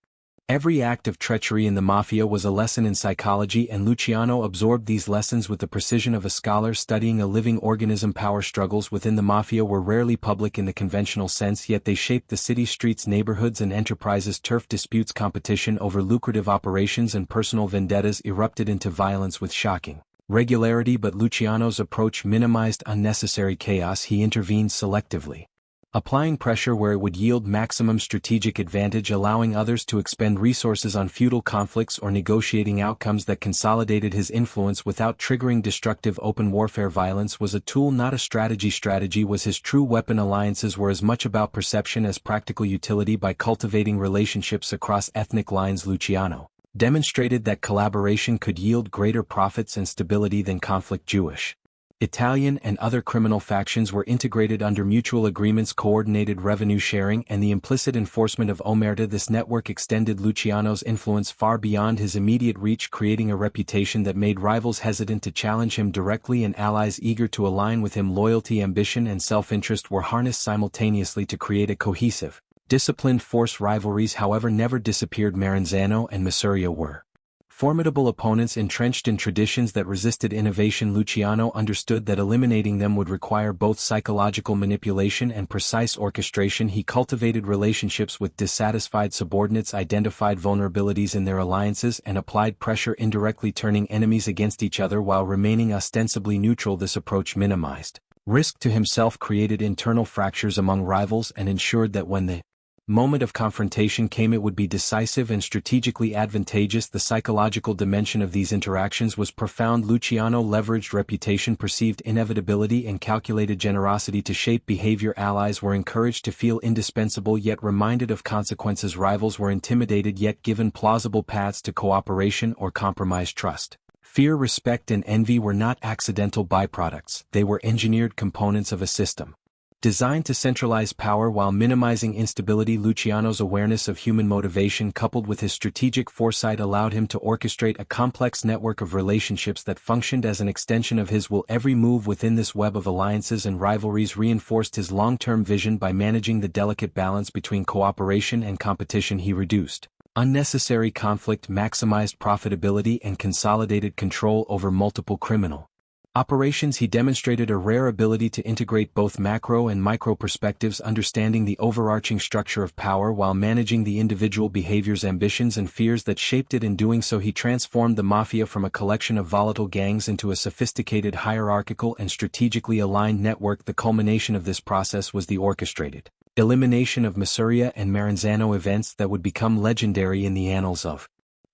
Every act of treachery in the mafia was a lesson in psychology, and Luciano absorbed these lessons with the precision of a scholar studying a living organism. Power struggles within the mafia were rarely public in the conventional sense, yet they shaped the city streets, neighborhoods and enterprises. Turf disputes, competition over lucrative operations and personal vendettas erupted into violence with shocking regularity, but Luciano's approach minimized unnecessary chaos. He intervened selectively, applying pressure where it would yield maximum strategic advantage, allowing others to expend resources on futile conflicts or negotiating outcomes that consolidated his influence without triggering destructive open warfare. Violence was a tool, not a strategy. Strategy was his true weapon. Alliances were as much about perception as practical utility. By cultivating relationships across ethnic lines, Luciano demonstrated that collaboration could yield greater profits and stability than conflict. Jewish, Italian and other criminal factions were integrated under mutual agreements, coordinated revenue sharing, and the implicit enforcement of omerta. This network extended Luciano's influence far beyond his immediate reach, creating a reputation that made rivals hesitant to challenge him directly and allies eager to align with him. Loyalty, ambition, and self-interest were harnessed simultaneously to create a cohesive, disciplined force. Rivalries, however, never disappeared. Maranzano and Masuria were formidable opponents entrenched in traditions that resisted innovation. Luciano understood that eliminating them would require both psychological manipulation and precise orchestration. He cultivated relationships with dissatisfied subordinates, identified vulnerabilities in their alliances, and applied pressure, indirectly turning enemies against each other while remaining ostensibly neutral. This approach minimized risk to himself, created internal fractures among rivals, and ensured that when the moment of confrontation came, it would be decisive and strategically advantageous. The psychological dimension of these interactions was profound. Luciano leveraged reputation, perceived inevitability, and calculated generosity to shape behavior. Allies were encouraged to feel indispensable yet reminded of consequences. Rivals were intimidated yet given plausible paths to cooperation or compromise. Trust, fear, respect, and envy were not accidental byproducts. They were engineered components of a system designed to centralize power while minimizing instability. Luciano's awareness of human motivation, coupled with his strategic foresight, allowed him to orchestrate a complex network of relationships that functioned as an extension of his will. Every move within this web of alliances and rivalries reinforced his long-term vision. By managing the delicate balance between cooperation and competition, he reduced unnecessary conflict, maximized profitability, and consolidated control over multiple criminal operations. He demonstrated a rare ability to integrate both macro and micro perspectives, understanding the overarching structure of power while managing the individual behaviors, ambitions, and fears that shaped it. In doing so, he transformed the mafia from a collection of volatile gangs into a sophisticated, hierarchical, and strategically aligned network. The culmination of this process was the orchestrated elimination of Masuria and Maranzano, events that would become legendary in the annals of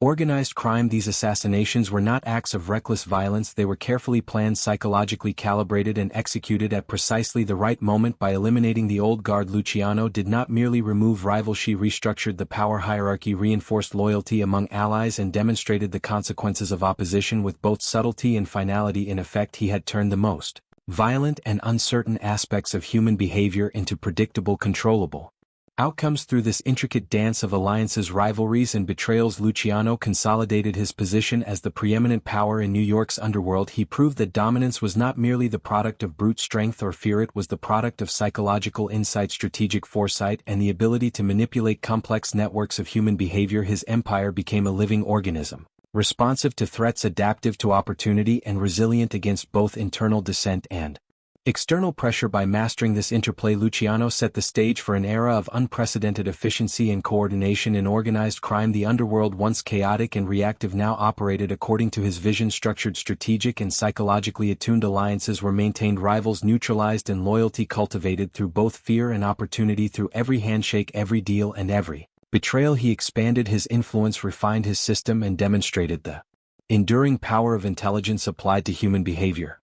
organized crime. These assassinations were not acts of reckless violence. They were carefully planned, psychologically calibrated, and executed at precisely the right moment. By eliminating the old guard, Luciano did not merely remove rivals, she restructured the power hierarchy, reinforced loyalty among allies, and demonstrated the consequences of opposition with both subtlety and finality. In effect, he had turned the most violent and uncertain aspects of human behavior into predictable, controllable outcomes. Through this intricate dance of alliances, rivalries, and betrayals, Luciano consolidated his position as the preeminent power in New York's underworld. He proved that dominance was not merely the product of brute strength or fear, it was the product of psychological insight, strategic foresight, and the ability to manipulate complex networks of human behavior. His empire became a living organism, responsive to threats, adaptive to opportunity, and resilient against both internal dissent and external pressure. By mastering this interplay, Luciano set the stage for an era of unprecedented efficiency and coordination in organized crime. The underworld, once chaotic and reactive, now operated according to his vision. Structured, strategic, and psychologically attuned alliances were maintained, rivals neutralized, and loyalty cultivated through both fear and opportunity. Through every handshake, every deal, and every betrayal, he expanded his influence, refined his system, and demonstrated the enduring power of intelligence applied to human behavior.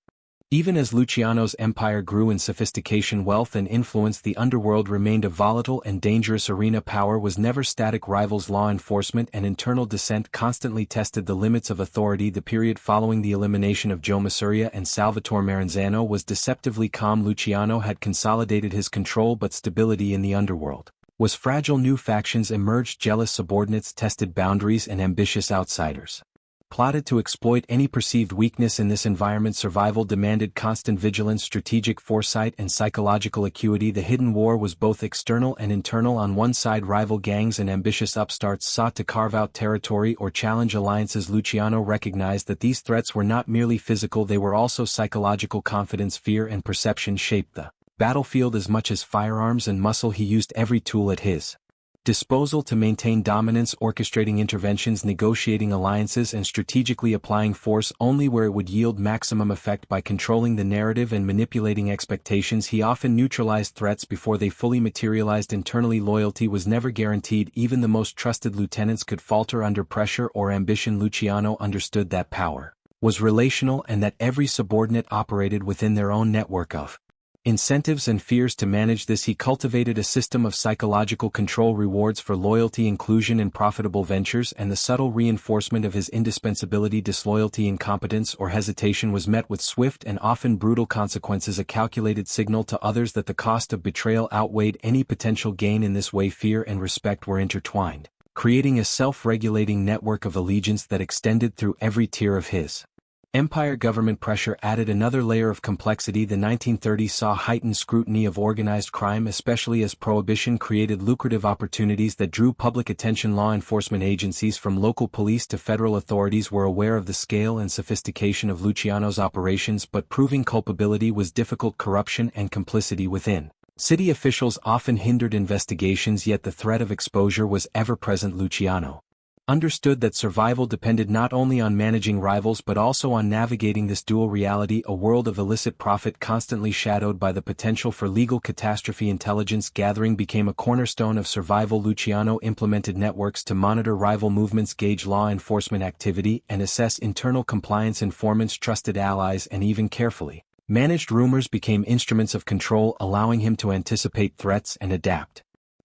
Even as Luciano's empire grew in sophistication, wealth, and influence, the underworld remained a volatile and dangerous arena. Power was never static. Rivals, law enforcement, and internal dissent constantly tested the limits of authority. The period following the elimination of Joe Masuria and Salvatore Maranzano was deceptively calm. Luciano had consolidated his control, but stability in the underworld was fragile. New factions emerged, jealous subordinates tested boundaries, and ambitious outsiders plotted to exploit any perceived weakness in this environment. Survival demanded constant vigilance, strategic foresight, and psychological acuity. The hidden war was both external and internal. On one side, rival gangs and ambitious upstarts sought to carve out territory or challenge alliances. Luciano recognized that these threats were not merely physical, they were also psychological. Confidence, fear, and perception shaped the battlefield as much as firearms and muscle. He used every tool at his disposal to maintain dominance, orchestrating interventions, negotiating alliances, and strategically applying force only where it would yield maximum effect. By controlling the narrative and manipulating expectations, he often neutralized threats before they fully materialized. Internally, loyalty was never guaranteed. Even the most trusted lieutenants could falter under pressure or ambition. Luciano understood that power was relational and that every subordinate operated within their own network of incentives and fears. To manage this, he cultivated a system of psychological control, rewards for loyalty, inclusion in profitable ventures, and the subtle reinforcement of his indispensability. Disloyalty, incompetence, or hesitation was met with swift and often brutal consequences, a calculated signal to others that the cost of betrayal outweighed any potential gain. In this way, fear and respect were intertwined, creating a self-regulating network of allegiance that extended through every tier of his empire. Government pressure added another layer of complexity. The 1930s saw heightened scrutiny of organized crime, especially as prohibition created lucrative opportunities that drew public attention. Law enforcement agencies, from local police to federal authorities, were aware of the scale and sophistication of Luciano's operations, but proving culpability was difficult. Corruption and complicity within city officials often hindered investigations, yet the threat of exposure was ever present. Luciano understood that survival depended not only on managing rivals but also on navigating this dual reality, a world of illicit profit constantly shadowed by the potential for legal catastrophe. Intelligence gathering became a cornerstone of survival. Luciano implemented networks to monitor rival movements, gauge law enforcement activity, and assess internal compliance. Informants, trusted allies, and even carefully managed rumors became instruments of control, allowing him to anticipate threats and adapt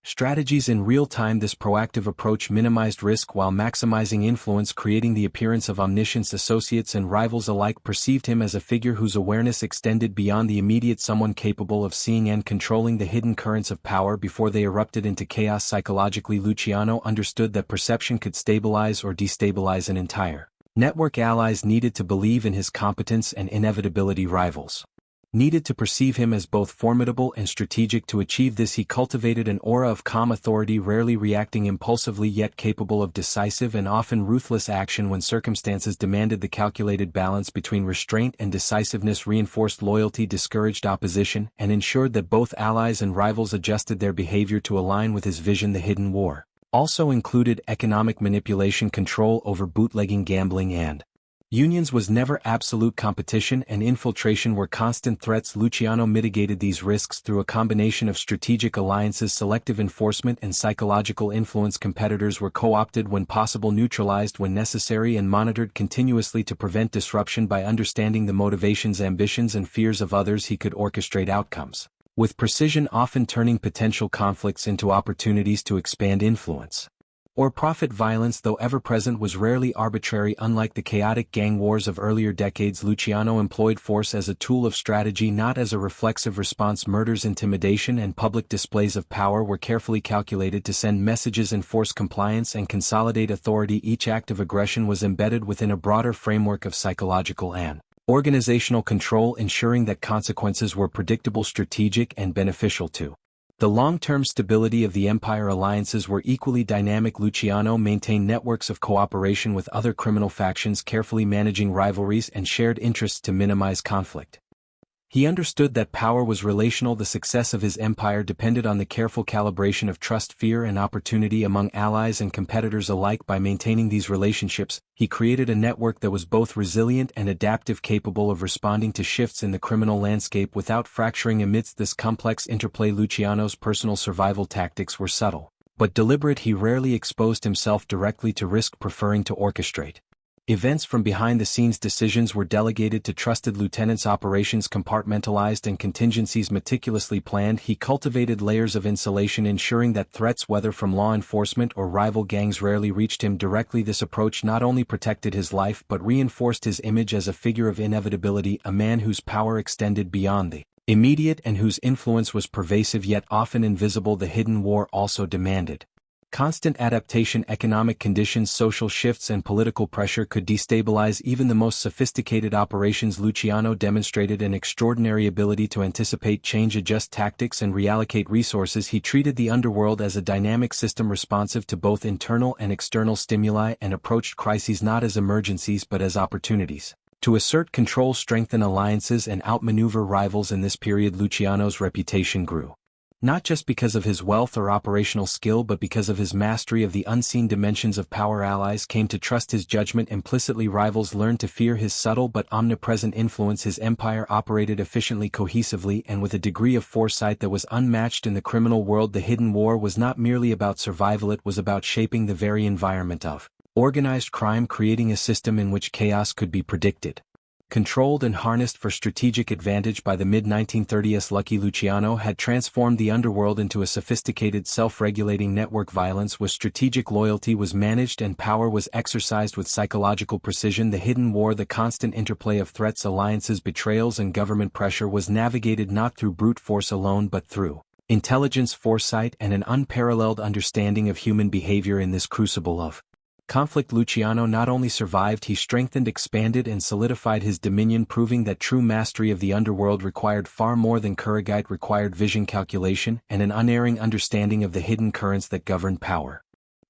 strategies in real time. This proactive approach minimized risk while maximizing influence, creating the appearance of omniscience. Associates and rivals alike perceived him as a figure whose awareness extended beyond the immediate, someone capable of seeing and controlling the hidden currents of power before they erupted into chaos. Psychologically, Luciano understood that perception could stabilize or destabilize an entire network. Allies needed to believe in his competence, and inevitability, rivals needed to perceive him as both formidable and strategic. To achieve this, he cultivated an aura of calm authority, rarely reacting impulsively yet capable of decisive and often ruthless action when circumstances demanded. The calculated balance between restraint and decisiveness reinforced loyalty, discouraged opposition, and ensured that both allies and rivals adjusted their behavior to align with his vision. The hidden war also included economic manipulation, control over bootlegging, gambling, and unions was never absolute. Competition and infiltration were constant threats. Luciano mitigated these risks through a combination of strategic alliances, selective enforcement, and psychological influence. Competitors were co-opted when possible, neutralized when necessary, and monitored continuously to prevent disruption. By understanding the motivations, ambitions, and fears of others, he could orchestrate outcomes with precision, often turning potential conflicts into opportunities to expand influence or profit. Violence, though ever present, was rarely arbitrary. Unlike the chaotic gang wars of earlier decades, Luciano employed force as a tool of strategy, not as a reflexive response. Murders, intimidation, and public displays of power were carefully calculated to send messages, enforce compliance, and consolidate authority. Each act of aggression was embedded within a broader framework of psychological and organizational control, ensuring that consequences were predictable, strategic, and beneficial to the long-term stability of the empire. Alliances were equally dynamic. Luciano maintained networks of cooperation with other criminal factions, carefully managing rivalries and shared interests to minimize conflict. He understood that power was relational. The success of his empire depended on the careful calibration of trust, fear, and opportunity among allies and competitors alike. By maintaining these relationships, he created a network that was both resilient and adaptive, capable of responding to shifts in the criminal landscape without fracturing. Amidst this complex interplay, Luciano's personal survival tactics were subtle but deliberate. He rarely exposed himself directly to risk, preferring to orchestrate events from behind the scenes. Decisions were delegated to trusted lieutenants, operations compartmentalized, and contingencies meticulously planned. He cultivated layers of insulation, ensuring that threats, whether from law enforcement or rival gangs, rarely reached him directly. This approach not only protected his life but reinforced his image as a figure of inevitability, a man whose power extended beyond the immediate and whose influence was pervasive yet often invisible. The hidden war also demanded Constant adaptation, economic conditions, social shifts and political pressure could destabilize even the most sophisticated operations. Luciano demonstrated an extraordinary ability to anticipate change, adjust tactics and reallocate resources. He treated the underworld as a dynamic system responsive to both internal and external stimuli and approached crises not as emergencies but as opportunities to assert control, strengthen alliances and outmaneuver rivals. In this period, Luciano's reputation grew. Not just because of his wealth or operational skill but because of his mastery of the unseen dimensions of power. Allies came to trust his judgment implicitly. Rivals learned to fear his subtle but omnipresent influence. His empire operated efficiently, cohesively, and with a degree of foresight that was unmatched in the criminal world. The hidden war was not merely about survival, it was about shaping the very environment of organized crime, creating a system in which chaos could be predicted, controlled and harnessed for strategic advantage. By the mid-1930s, Luciano had transformed the underworld into a sophisticated, self-regulating network. Violence with strategic loyalty was managed and power was exercised with psychological precision. The hidden war, the constant interplay of threats, alliances, betrayals and government pressure, was navigated not through brute force alone but through intelligence, foresight and an unparalleled understanding of human behavior. In this crucible of conflict, Luciano not only survived, he strengthened, expanded and solidified his dominion, proving that true mastery of the underworld required far more than courage. It required vision, calculation, and an unerring understanding of the hidden currents that governed power.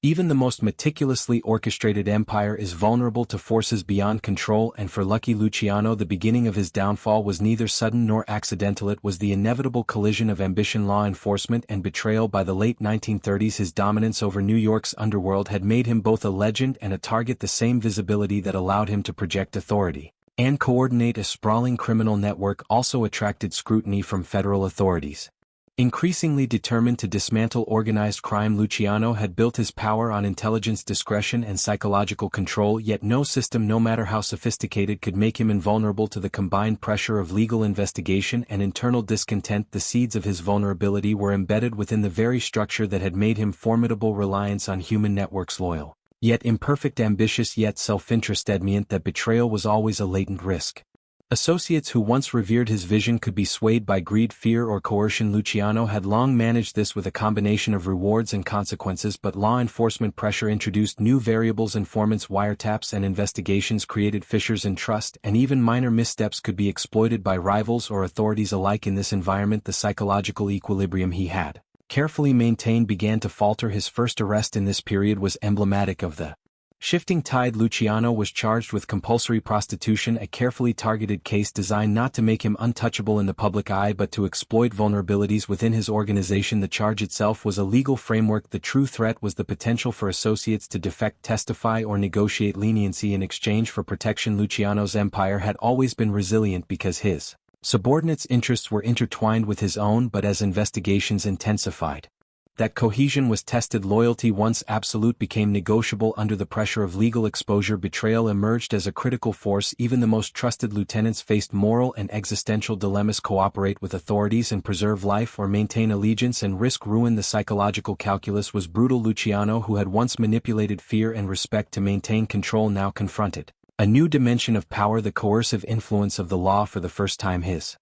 Even the most meticulously orchestrated empire is vulnerable to forces beyond control, and for Luciano the beginning of his downfall was neither sudden nor accidental. It was the inevitable collision of ambition, law enforcement and betrayal. By the late 1930s, his dominance over New York's underworld had made him both a legend and a target. The same visibility that allowed him to project authority and coordinate a sprawling criminal network also attracted scrutiny from federal authorities. Increasingly determined to dismantle organized crime, Luciano had built his power on intelligence, discretion and psychological control, yet no system, no matter how sophisticated, could make him invulnerable to the combined pressure of legal investigation and internal discontent. The seeds of his vulnerability were embedded within the very structure that had made him formidable: reliance on human networks, loyal, yet imperfect, ambitious, yet self-interest. Admit that betrayal was always a latent risk. Associates who once revered his vision could be swayed by greed, fear or coercion. Luciano had long managed this with a combination of rewards and consequences, but law enforcement pressure introduced new variables. Informants, wiretaps and investigations created fissures in trust, and even minor missteps could be exploited by rivals or authorities alike. In this environment, the psychological equilibrium he had carefully maintained began to falter. His first arrest in this period was emblematic of the shifting tide. Luciano was charged with compulsory prostitution, a carefully targeted case designed not to make him untouchable in the public eye but to exploit vulnerabilities within his organization. The charge itself was a legal framework. The true threat was the potential for associates to defect, testify or negotiate leniency in exchange for protection. Luciano's empire had always been resilient because his subordinates' interests were intertwined with his own, but as investigations intensified, that cohesion was tested. Loyalty, once absolute, became negotiable under the pressure of legal exposure. Betrayal emerged as a critical force. Even the most trusted lieutenants faced moral and existential dilemmas: cooperate with authorities and preserve life, or maintain allegiance and risk ruin. The psychological calculus was brutal. Luciano, who had once manipulated fear and respect to maintain control, now confronted a new dimension of power: the coercive influence of the law. For the first time, his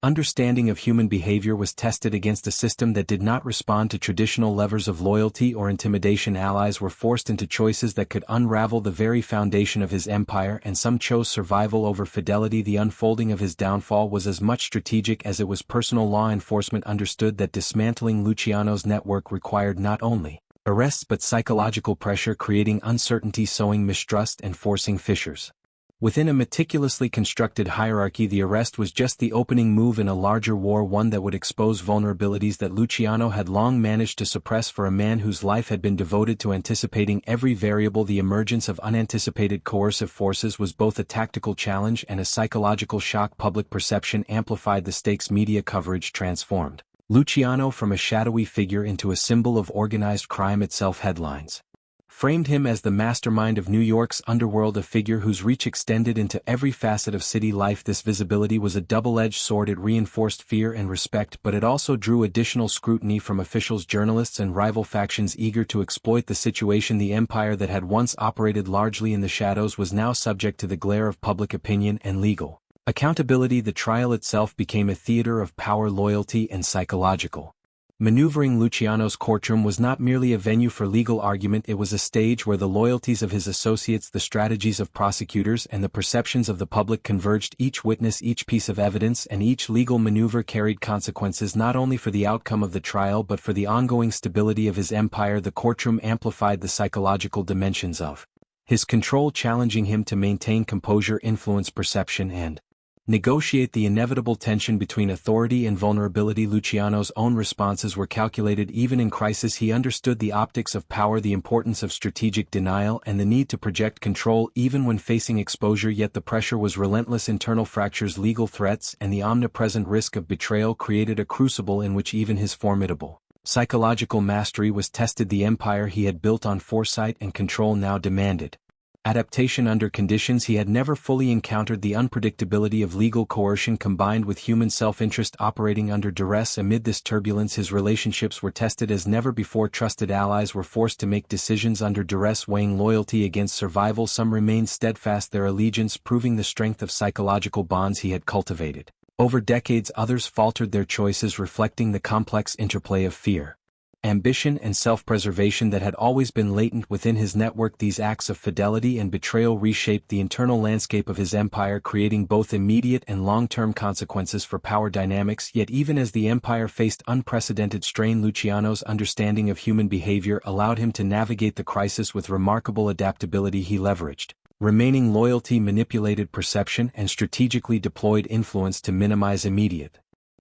understanding of human behavior was tested against a system that did not respond to traditional levers of loyalty or intimidation. Allies were forced into choices that could unravel the very foundation of his empire, and some chose survival over fidelity. The unfolding of his downfall was as much strategic as it was personal. Law enforcement understood that dismantling Luciano's network required not only arrests but psychological pressure, creating uncertainty, sowing mistrust and forcing fissures within a meticulously constructed hierarchy. The arrest was just the opening move in a larger war, one that would expose vulnerabilities that Luciano had long managed to suppress. For a man whose life had been devoted to anticipating every variable, the emergence of unanticipated coercive forces was both a tactical challenge and a psychological shock. Public perception amplified the stakes. Media coverage transformed Luciano from a shadowy figure into a symbol of organized crime itself. Headlines framed him as the mastermind of New York's underworld, a figure whose reach extended into every facet of city life. This visibility was a double-edged sword. It reinforced fear and respect, but it also drew additional scrutiny from officials, journalists and rival factions eager to exploit the situation. The empire that had once operated largely in the shadows was now subject to the glare of public opinion and legal accountability. The trial itself became a theater of power, loyalty and psychological Maneuvering Luciano's courtroom was not merely a venue for legal argument, it was a stage where the loyalties of his associates, the strategies of prosecutors, and the perceptions of the public converged. Each witness, each piece of evidence, and each legal maneuver carried consequences not only for the outcome of the trial but for the ongoing stability of his empire. The courtroom amplified the psychological dimensions of his control, challenging him to maintain composure, influence perception, and negotiate the inevitable tension between authority and vulnerability. Luciano's own responses were calculated. Even in crisis, he understood the optics of power, the importance of strategic denial, and the need to project control even when facing exposure. Yet the pressure was relentless. Internal fractures, legal threats, and the omnipresent risk of betrayal created a crucible in which even his formidable psychological mastery was tested. The empire he had built on foresight and control now demanded adaptation under conditions he had never fully encountered. The unpredictability of legal coercion combined with human self-interest operating under duress. Amid this turbulence, his relationships were tested as never before. Trusted allies were forced to make decisions under duress, weighing loyalty against survival. Some remained steadfast their allegiance, proving the strength of psychological bonds he had cultivated over decades. Others faltered their choices, reflecting the complex interplay of fear, ambition, and self-preservation that had always been latent within his network. These acts of fidelity and betrayal reshaped the internal landscape of his empire, creating both immediate and long-term consequences for power dynamics. Yet even as the empire faced unprecedented strain, Luciano's understanding of human behavior allowed him to navigate the crisis with remarkable adaptability. He leveraged remaining loyalty, manipulated perception, and strategically deployed influence to minimize immediate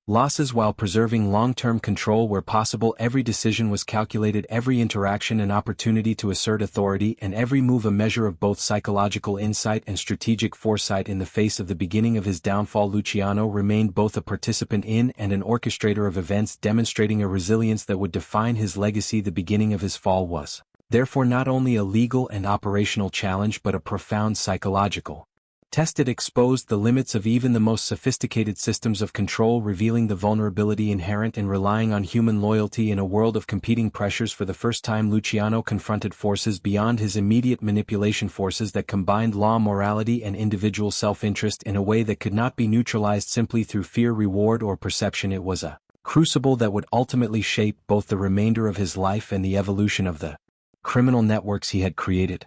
losses while preserving long-term control where possible. Every decision was calculated, every interaction an opportunity to assert authority, and every move a measure of both psychological insight and strategic foresight. In the face of the beginning of his downfall, Luciano remained both a participant in and an orchestrator of events, demonstrating a resilience that would define his legacy. The beginning of his fall was, therefore, not only a legal and operational challenge but a profound psychological test. It exposed the limits of even the most sophisticated systems of control, revealing the vulnerability inherent in relying on human loyalty in a world of competing pressures. For the first time, Luciano confronted forces beyond his immediate manipulation, forces that combined law, morality, and individual self-interest in a way that could not be neutralized simply through fear, reward, or perception. It was a crucible that would ultimately shape both the remainder of his life and the evolution of the criminal networks he had created.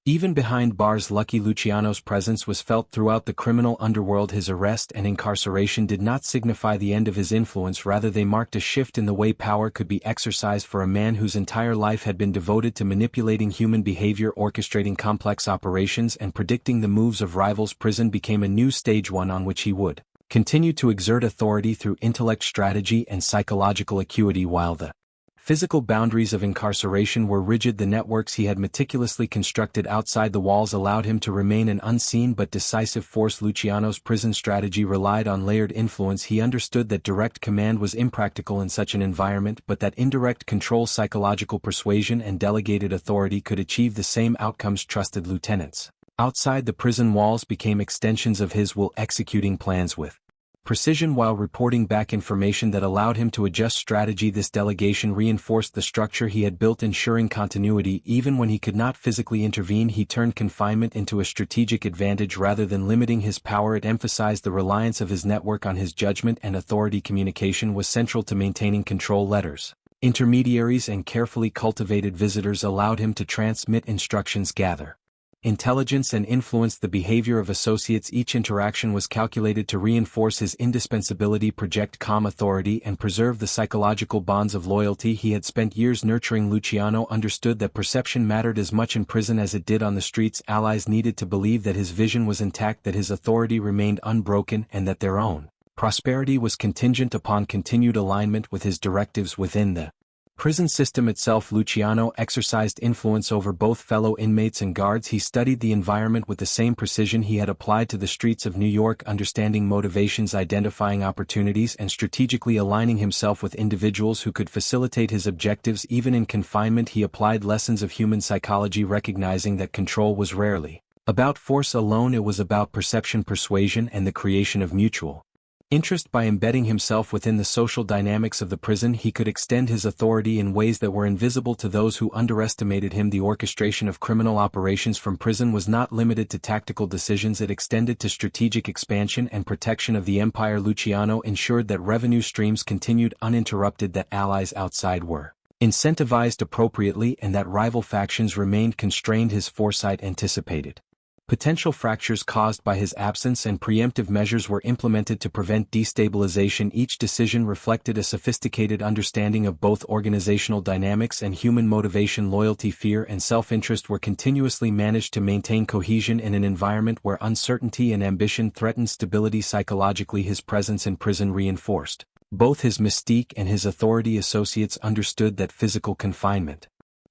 Even behind bars, Luciano's presence was felt throughout the criminal underworld. His arrest and incarceration did not signify the end of his influence, rather they marked a shift in the way power could be exercised. For a man whose entire life had been devoted to manipulating human behavior, orchestrating complex operations, and predicting the moves of rivals, prison became a new stage, one on which he would continue to exert authority through intellect, strategy, and psychological acuity. While the physical boundaries of incarceration were rigid, the networks he had meticulously constructed outside the walls allowed him to remain an unseen but decisive force. Luciano's prison strategy relied on layered influence. He understood that direct command was impractical in such an environment, but that indirect control, psychological persuasion, and delegated authority could achieve the same outcomes. Trusted lieutenants outside the prison walls became extensions of his will, executing plans with precision while reporting back information that allowed him to adjust strategy. This delegation reinforced the structure he had built, ensuring continuity. Even when he could not physically intervene, he turned confinement into a strategic advantage rather than limiting his power. It emphasized the reliance of his network on his judgment and authority. Communication was central to maintaining control. Letters, intermediaries, and carefully cultivated visitors allowed him to transmit instructions, gather intelligence, and influence the behavior of associates. Each interaction was calculated to reinforce his indispensability, project calm authority, and preserve the psychological bonds of loyalty he had spent years nurturing. Luciano understood that perception mattered as much in prison as it did on the streets. Allies needed to believe that his vision was intact, that his authority remained unbroken, and that their own prosperity was contingent upon continued alignment with his directives. Within the prison system itself, Luciano exercised influence over both fellow inmates and guards. He studied the environment with the same precision he had applied to the streets of New York, understanding motivations, identifying opportunities, and strategically aligning himself with individuals who could facilitate his objectives. Even in confinement, he applied lessons of human psychology, recognizing that control was rarely about force alone. It was about perception, persuasion, and the creation of mutual interest. By embedding himself within the social dynamics of the prison, he could extend his authority in ways that were invisible to those who underestimated him. The orchestration of criminal operations from prison was not limited to tactical decisions, it extended to strategic expansion and protection of the empire. Luciano ensured that revenue streams continued uninterrupted, that allies outside were incentivized appropriately, and that rival factions remained constrained. His foresight anticipated potential fractures caused by his absence, and preemptive measures were implemented to prevent destabilization. Each decision reflected a sophisticated understanding of both organizational dynamics and human motivation. Loyalty, fear, and self-interest were continuously managed to maintain cohesion in an environment where uncertainty and ambition threatened stability. Psychologically, his presence in prison reinforced both his mystique and his authority. Associates understood that physical confinement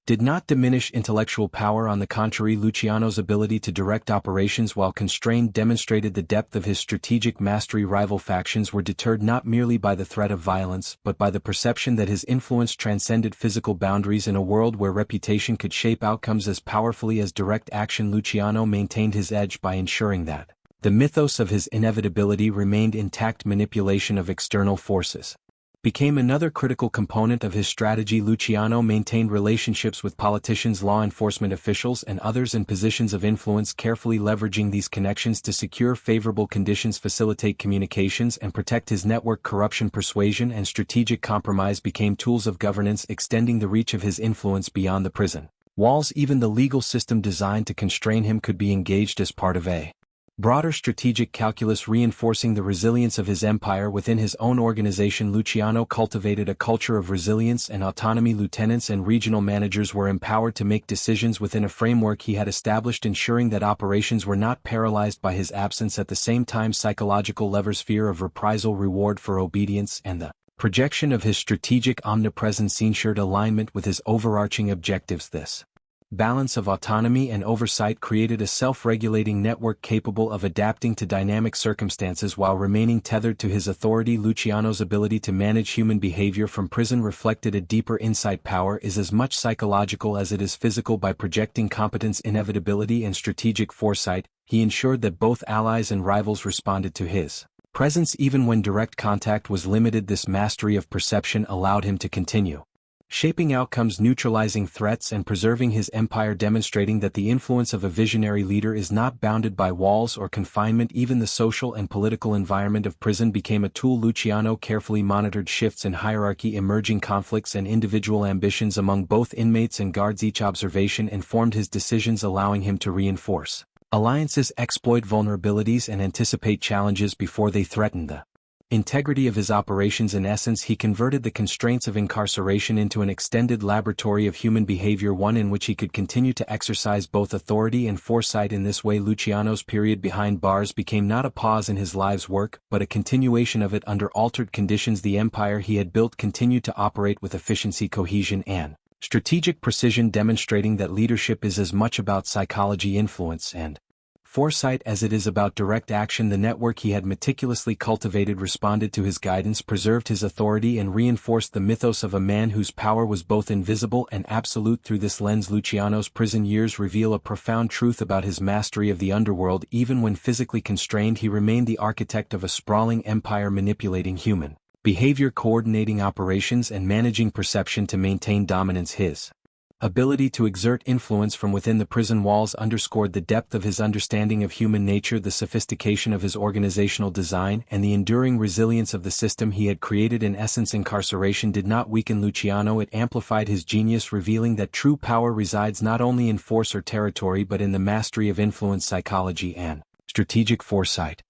did not diminish intellectual power. On the contrary, Luciano's ability to direct operations while constrained demonstrated the depth of his strategic mastery. Rival factions were deterred not merely by the threat of violence, but by the perception that his influence transcended physical boundaries. In a world where reputation could shape outcomes as powerfully as direct action, Luciano maintained his edge by ensuring that the mythos of his inevitability remained intact. Manipulation of external forces became another critical component of his strategy. Luciano maintained relationships with politicians, law enforcement officials, and others in positions of influence, carefully leveraging these connections to secure favorable conditions, facilitate communications, and protect his network. Corruption, persuasion, and strategic compromise became tools of governance, extending the reach of his influence beyond the prison walls. Even the legal system designed to constrain him could be engaged as part of a broader strategic calculus, reinforcing the resilience of his empire within his own organization. Luciano cultivated a culture of resilience and autonomy. Lieutenants and regional managers were empowered to make decisions within a framework he had established, ensuring that operations were not paralyzed by his absence. At the same time, psychological levers, fear of reprisal, reward for obedience, and the projection of his strategic omnipresence ensured alignment with his overarching objectives. This balance of autonomy and oversight created a self-regulating network capable of adapting to dynamic circumstances while remaining tethered to his authority. Luciano's ability to manage human behavior from prison reflected a deeper insight. Power is as much psychological as it is physical. By projecting competence, inevitability, and strategic foresight, he ensured that both allies and rivals responded to his presence even when direct contact was limited. This mastery of perception allowed him to continue shaping outcomes, neutralizing threats, and preserving his empire, demonstrating that the influence of a visionary leader is not bounded by walls or confinement. Even the social and political environment of prison became a tool. Luciano carefully monitored shifts in hierarchy, emerging conflicts, and individual ambitions among both inmates and guards. Each observation informed his decisions, allowing him to reinforce alliances, exploit vulnerabilities, and anticipate challenges before they threatened the integrity of his operations. In essence, he converted the constraints of incarceration into an extended laboratory of human behavior, one in which he could continue to exercise both authority and foresight. In this way, Luciano's period behind bars became not a pause in his life's work, but a continuation of it under altered conditions. The empire he had built continued to operate with efficiency, cohesion, and strategic precision, demonstrating that leadership is as much about psychology, influence, and foresight as it is about direct action. The network he had meticulously cultivated responded to his guidance, preserved his authority, and reinforced the mythos of a man whose power was both invisible and absolute. Through this lens, Luciano's prison years reveal a profound truth about his mastery of the underworld. Even when physically constrained, he remained the architect of a sprawling empire, manipulating human behavior, coordinating operations, and managing perception to maintain dominance. His ability to exert influence from within the prison walls underscored the depth of his understanding of human nature, the sophistication of his organizational design, and the enduring resilience of the system he had created. In essence, incarceration did not weaken Luciano, it amplified his genius, revealing that true power resides not only in force or territory but in the mastery of influence, psychology, and strategic foresight.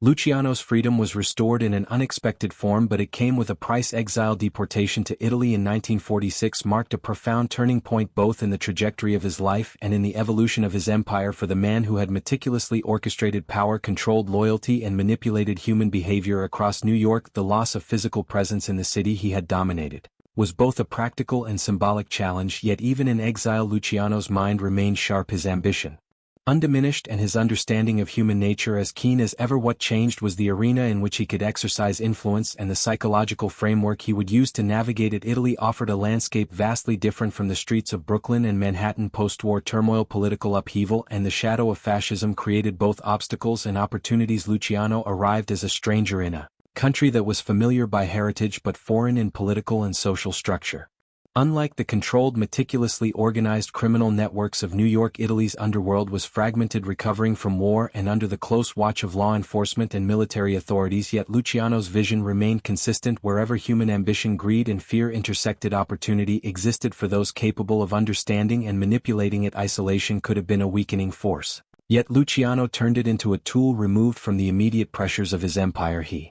Luciano's freedom was restored in an unexpected form, but it came with a price. Exile, deportation to Italy in 1946 marked a profound turning point both in the trajectory of his life and in the evolution of his empire. For the man who had meticulously orchestrated power, controlled loyalty, and manipulated human behavior across New York, the loss of physical presence in the city he had dominated was both a practical and symbolic challenge. Yet even in exile, Luciano's mind remained sharp, his ambition undiminished, and his understanding of human nature as keen as ever. What changed was the arena in which he could exercise influence, and the psychological framework he would use to navigate it. Italy offered a landscape vastly different from the streets of Brooklyn and Manhattan. Post-war turmoil, political upheaval, and the shadow of fascism created both obstacles and opportunities. Luciano arrived as a stranger in a country that was familiar by heritage but foreign in political and social structure. Unlike the controlled, meticulously organized criminal networks of New York, Italy's underworld was fragmented, recovering from war and under the close watch of law enforcement and military authorities. Yet Luciano's vision remained consistent. Wherever human ambition, greed and fear intersected, opportunity existed for those capable of understanding and manipulating it. Isolation could have been a weakening force. Yet Luciano turned it into a tool. Removed from the immediate pressures of his empire, he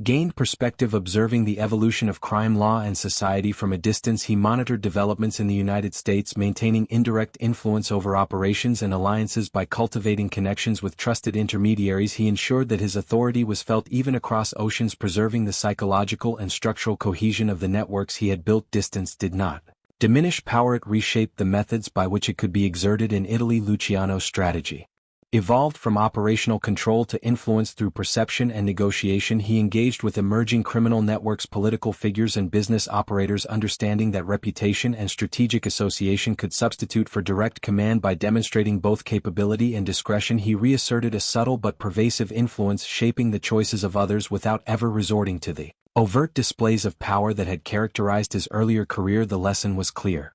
gained perspective, observing the evolution of crime, law and society from a distance. He monitored developments in the United States, maintaining indirect influence over operations and alliances. By cultivating connections with trusted intermediaries, he ensured that his authority was felt even across oceans, preserving the psychological and structural cohesion of the networks he had built. Distance did not diminish power, it reshaped the methods by which it could be exerted. In Italy, Luciano's strategy evolved from operational control to influence through perception and negotiation. He engaged with emerging criminal networks, political figures and business operators, understanding that reputation and strategic association could substitute for direct command. By demonstrating both capability and discretion, he reasserted a subtle but pervasive influence, shaping the choices of others without ever resorting to the overt displays of power that had characterized his earlier career. The lesson was clear.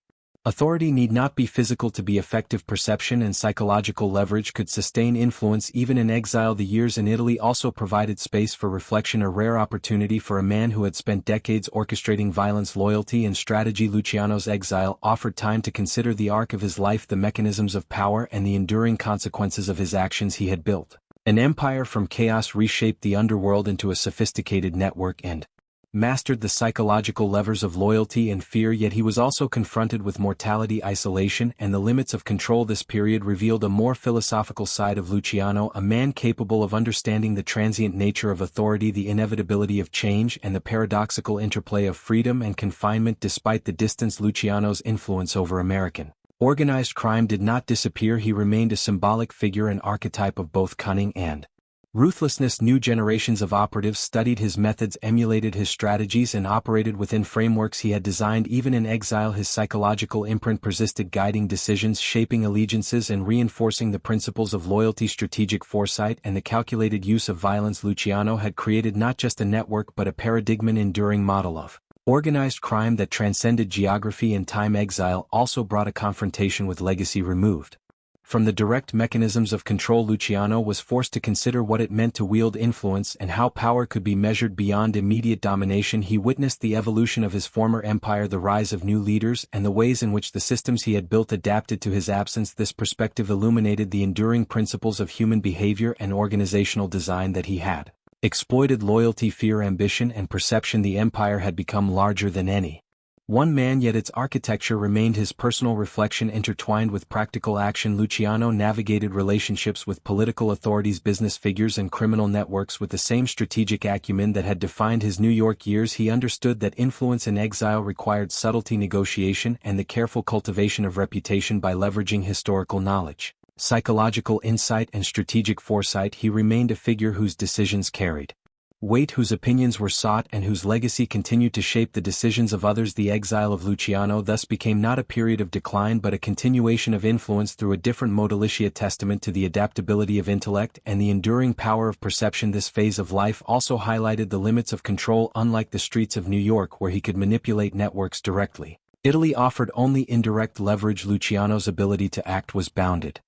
Authority need not be physical to be effective. Perception and psychological leverage could sustain influence even in exile. The years in Italy also provided space for reflection, a rare opportunity for a man who had spent decades orchestrating violence, loyalty and strategy. Luciano's exile offered time to consider the arc of his life, the mechanisms of power and the enduring consequences of his actions. He had built an empire from chaos, reshaped the underworld into a sophisticated network, and mastered the psychological levers of loyalty and fear. Yet he was also confronted with mortality, isolation, and the limits of control. This period revealed a more philosophical side of Luciano, a man capable of understanding the transient nature of authority, the inevitability of change, and the paradoxical interplay of freedom and confinement. Despite the distance, Luciano's influence over American organized crime did not disappear. He remained a symbolic figure, an archetype of both cunning and ruthlessness. New generations of operatives studied his methods, emulated his strategies, and operated within frameworks he had designed. Even in exile, his psychological imprint persisted, guiding decisions, shaping allegiances, and reinforcing the principles of loyalty, strategic foresight, and the calculated use of violence. Luciano had created not just a network but a paradigm, an enduring model of organized crime that transcended geography and time. Exile also brought a confrontation with legacy. Removed from the direct mechanisms of control, Luciano was forced to consider what it meant to wield influence and how power could be measured beyond immediate domination. He witnessed the evolution of his former empire, the rise of new leaders, and the ways in which the systems he had built adapted to his absence. This perspective illuminated the enduring principles of human behavior and organizational design that he had exploited: loyalty, fear, ambition, and perception. The empire had become larger than any one man, yet its architecture remained his personal reflection. Intertwined with practical action, Luciano navigated relationships with political authorities, business figures, and criminal networks with the same strategic acumen that had defined his New York years. He understood that influence in exile required subtlety, negotiation, and the careful cultivation of reputation. By leveraging historical knowledge, psychological insight, and strategic foresight, he remained a figure whose decisions carried weight, whose opinions were sought, and whose legacy continued to shape the decisions of others. The exile of Luciano thus became not a period of decline but a continuation of influence through a different mode. A testament to the adaptability of intellect and the enduring power of perception. This phase of life also highlighted the limits of control. Unlike the streets of New York, where he could manipulate networks directly, Italy offered only indirect leverage. Luciano's ability to act was bounded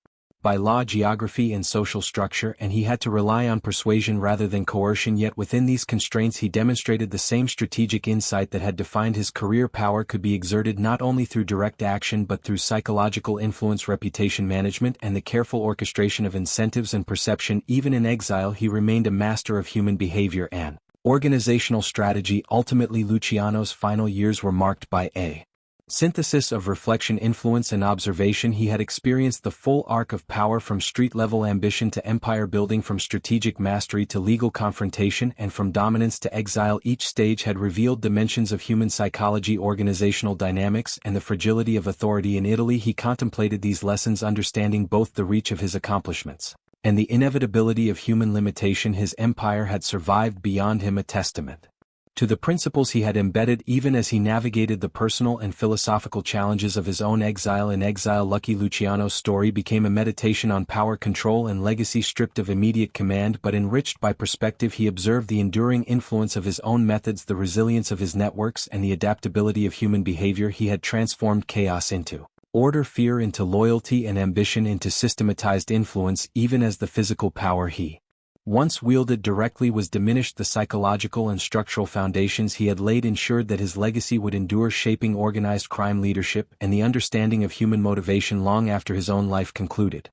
by law, geography, and social structure, and he had to rely on persuasion rather than coercion. Yet within these constraints he demonstrated the same strategic insight that had defined his career. Power could be exerted not only through direct action but through psychological influence, reputation management, and the careful orchestration of incentives and perception. Even in exile, he remained a master of human behavior and organizational strategy. Ultimately, Luciano's final years were marked by a synthesis of reflection, influence, and observation. He had experienced the full arc of power, from street-level ambition to empire building, from strategic mastery to legal confrontation, and from dominance to exile. Each stage had revealed dimensions of human psychology, organizational dynamics, and the fragility of authority. In Italy, he contemplated these lessons, understanding both the reach of his accomplishments and the inevitability of human limitation. His empire had survived beyond him, a testament To the principles he had embedded even as he navigated the personal and philosophical challenges of his own exile. In exile, Lucky Luciano's story became a meditation on power, control and legacy, stripped of immediate command but enriched by perspective. He observed the enduring influence of his own methods, the resilience of his networks and the adaptability of human behavior. He had transformed chaos into order, fear into loyalty and ambition into systematized influence. Even as the physical power he once wielded directly was diminished, the psychological and structural foundations he had laid ensured that his legacy would endure, shaping organized crime leadership and the understanding of human motivation long after his own life concluded.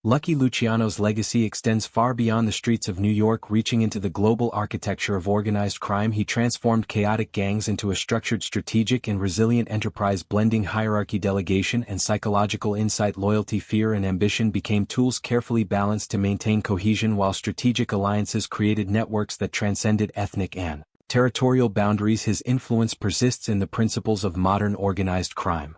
Lucky Luciano's legacy extends far beyond the streets of New York, reaching into the global architecture of organized crime. He transformed chaotic gangs into a structured, strategic and resilient enterprise, blending hierarchy, delegation and psychological insight. Loyalty, fear and ambition became tools carefully balanced to maintain cohesion, while strategic alliances created networks that transcended ethnic and territorial boundaries. His influence persists in the principles of modern organized crime: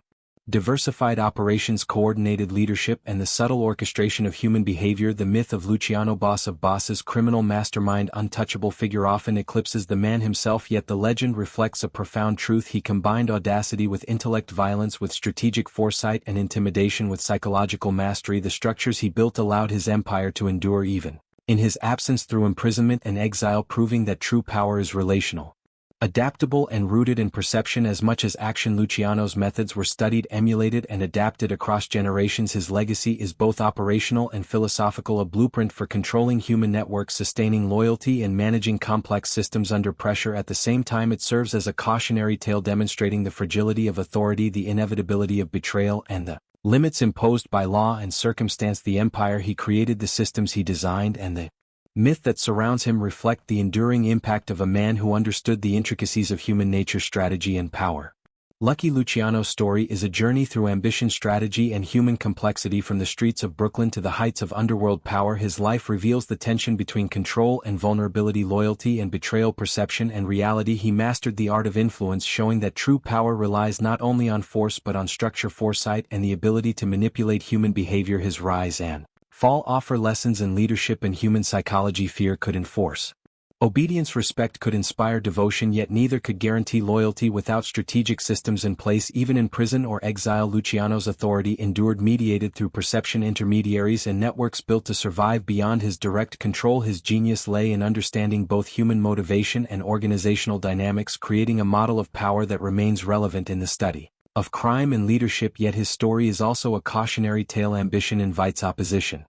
diversified operations, coordinated leadership and the subtle orchestration of human behavior. The myth of Luciano, boss of bosses, criminal mastermind, untouchable figure, often eclipses the man himself, yet the legend reflects a profound truth. He combined audacity with intellect, violence with strategic foresight and intimidation with psychological mastery. The structures he built allowed his empire to endure even in his absence through imprisonment and exile, proving that true power is relational, adaptable and rooted in perception as much as action. Luciano's methods were studied, emulated and adapted across generations. His legacy is both operational and philosophical, a blueprint for controlling human networks, sustaining loyalty and managing complex systems under pressure. At the same time, it serves as a cautionary tale demonstrating the fragility of authority, the inevitability of betrayal and the limits imposed by law and circumstance. The empire he created, the systems he designed and the myth that surrounds him reflect the enduring impact of a man who understood the intricacies of human nature, strategy and power. Lucky Luciano's story is a journey through ambition, strategy and human complexity. From the streets of Brooklyn to the heights of underworld power, his life reveals the tension between control and vulnerability, loyalty and betrayal, perception and reality. He mastered the art of influence, showing that true power relies not only on force but on structure, foresight and the ability to manipulate human behavior. His rise and fall offer lessons in leadership and human psychology. Fear could enforce obedience, respect could inspire devotion, yet neither could guarantee loyalty without strategic systems in place. Even in prison or exile, Luciano's authority endured, mediated through perception, intermediaries and networks built to survive beyond his direct control. His genius lay in understanding both human motivation and organizational dynamics, creating a model of power that remains relevant in the study of crime and leadership. Yet his story is also a cautionary tale: ambition invites opposition.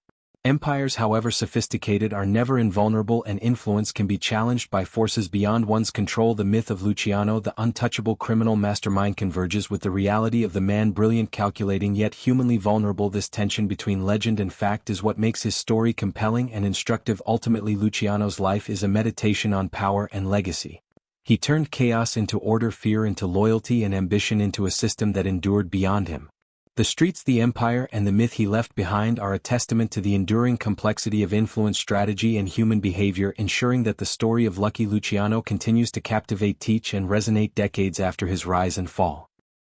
Empires, however sophisticated, are never invulnerable, and influence can be challenged by forces beyond one's control. The myth of Luciano, the untouchable criminal mastermind, converges with the reality of the man, brilliant, calculating, yet humanly vulnerable. This tension between legend and fact is what makes his story compelling and instructive. Ultimately, Luciano's life is a meditation on power and legacy. He turned chaos into order, fear into loyalty and ambition into a system that endured beyond him. The streets, the empire and the myth he left behind are a testament to the enduring complexity of influence, strategy and human behavior, ensuring that the story of Lucky Luciano continues to captivate, teach and resonate decades after his rise and fall.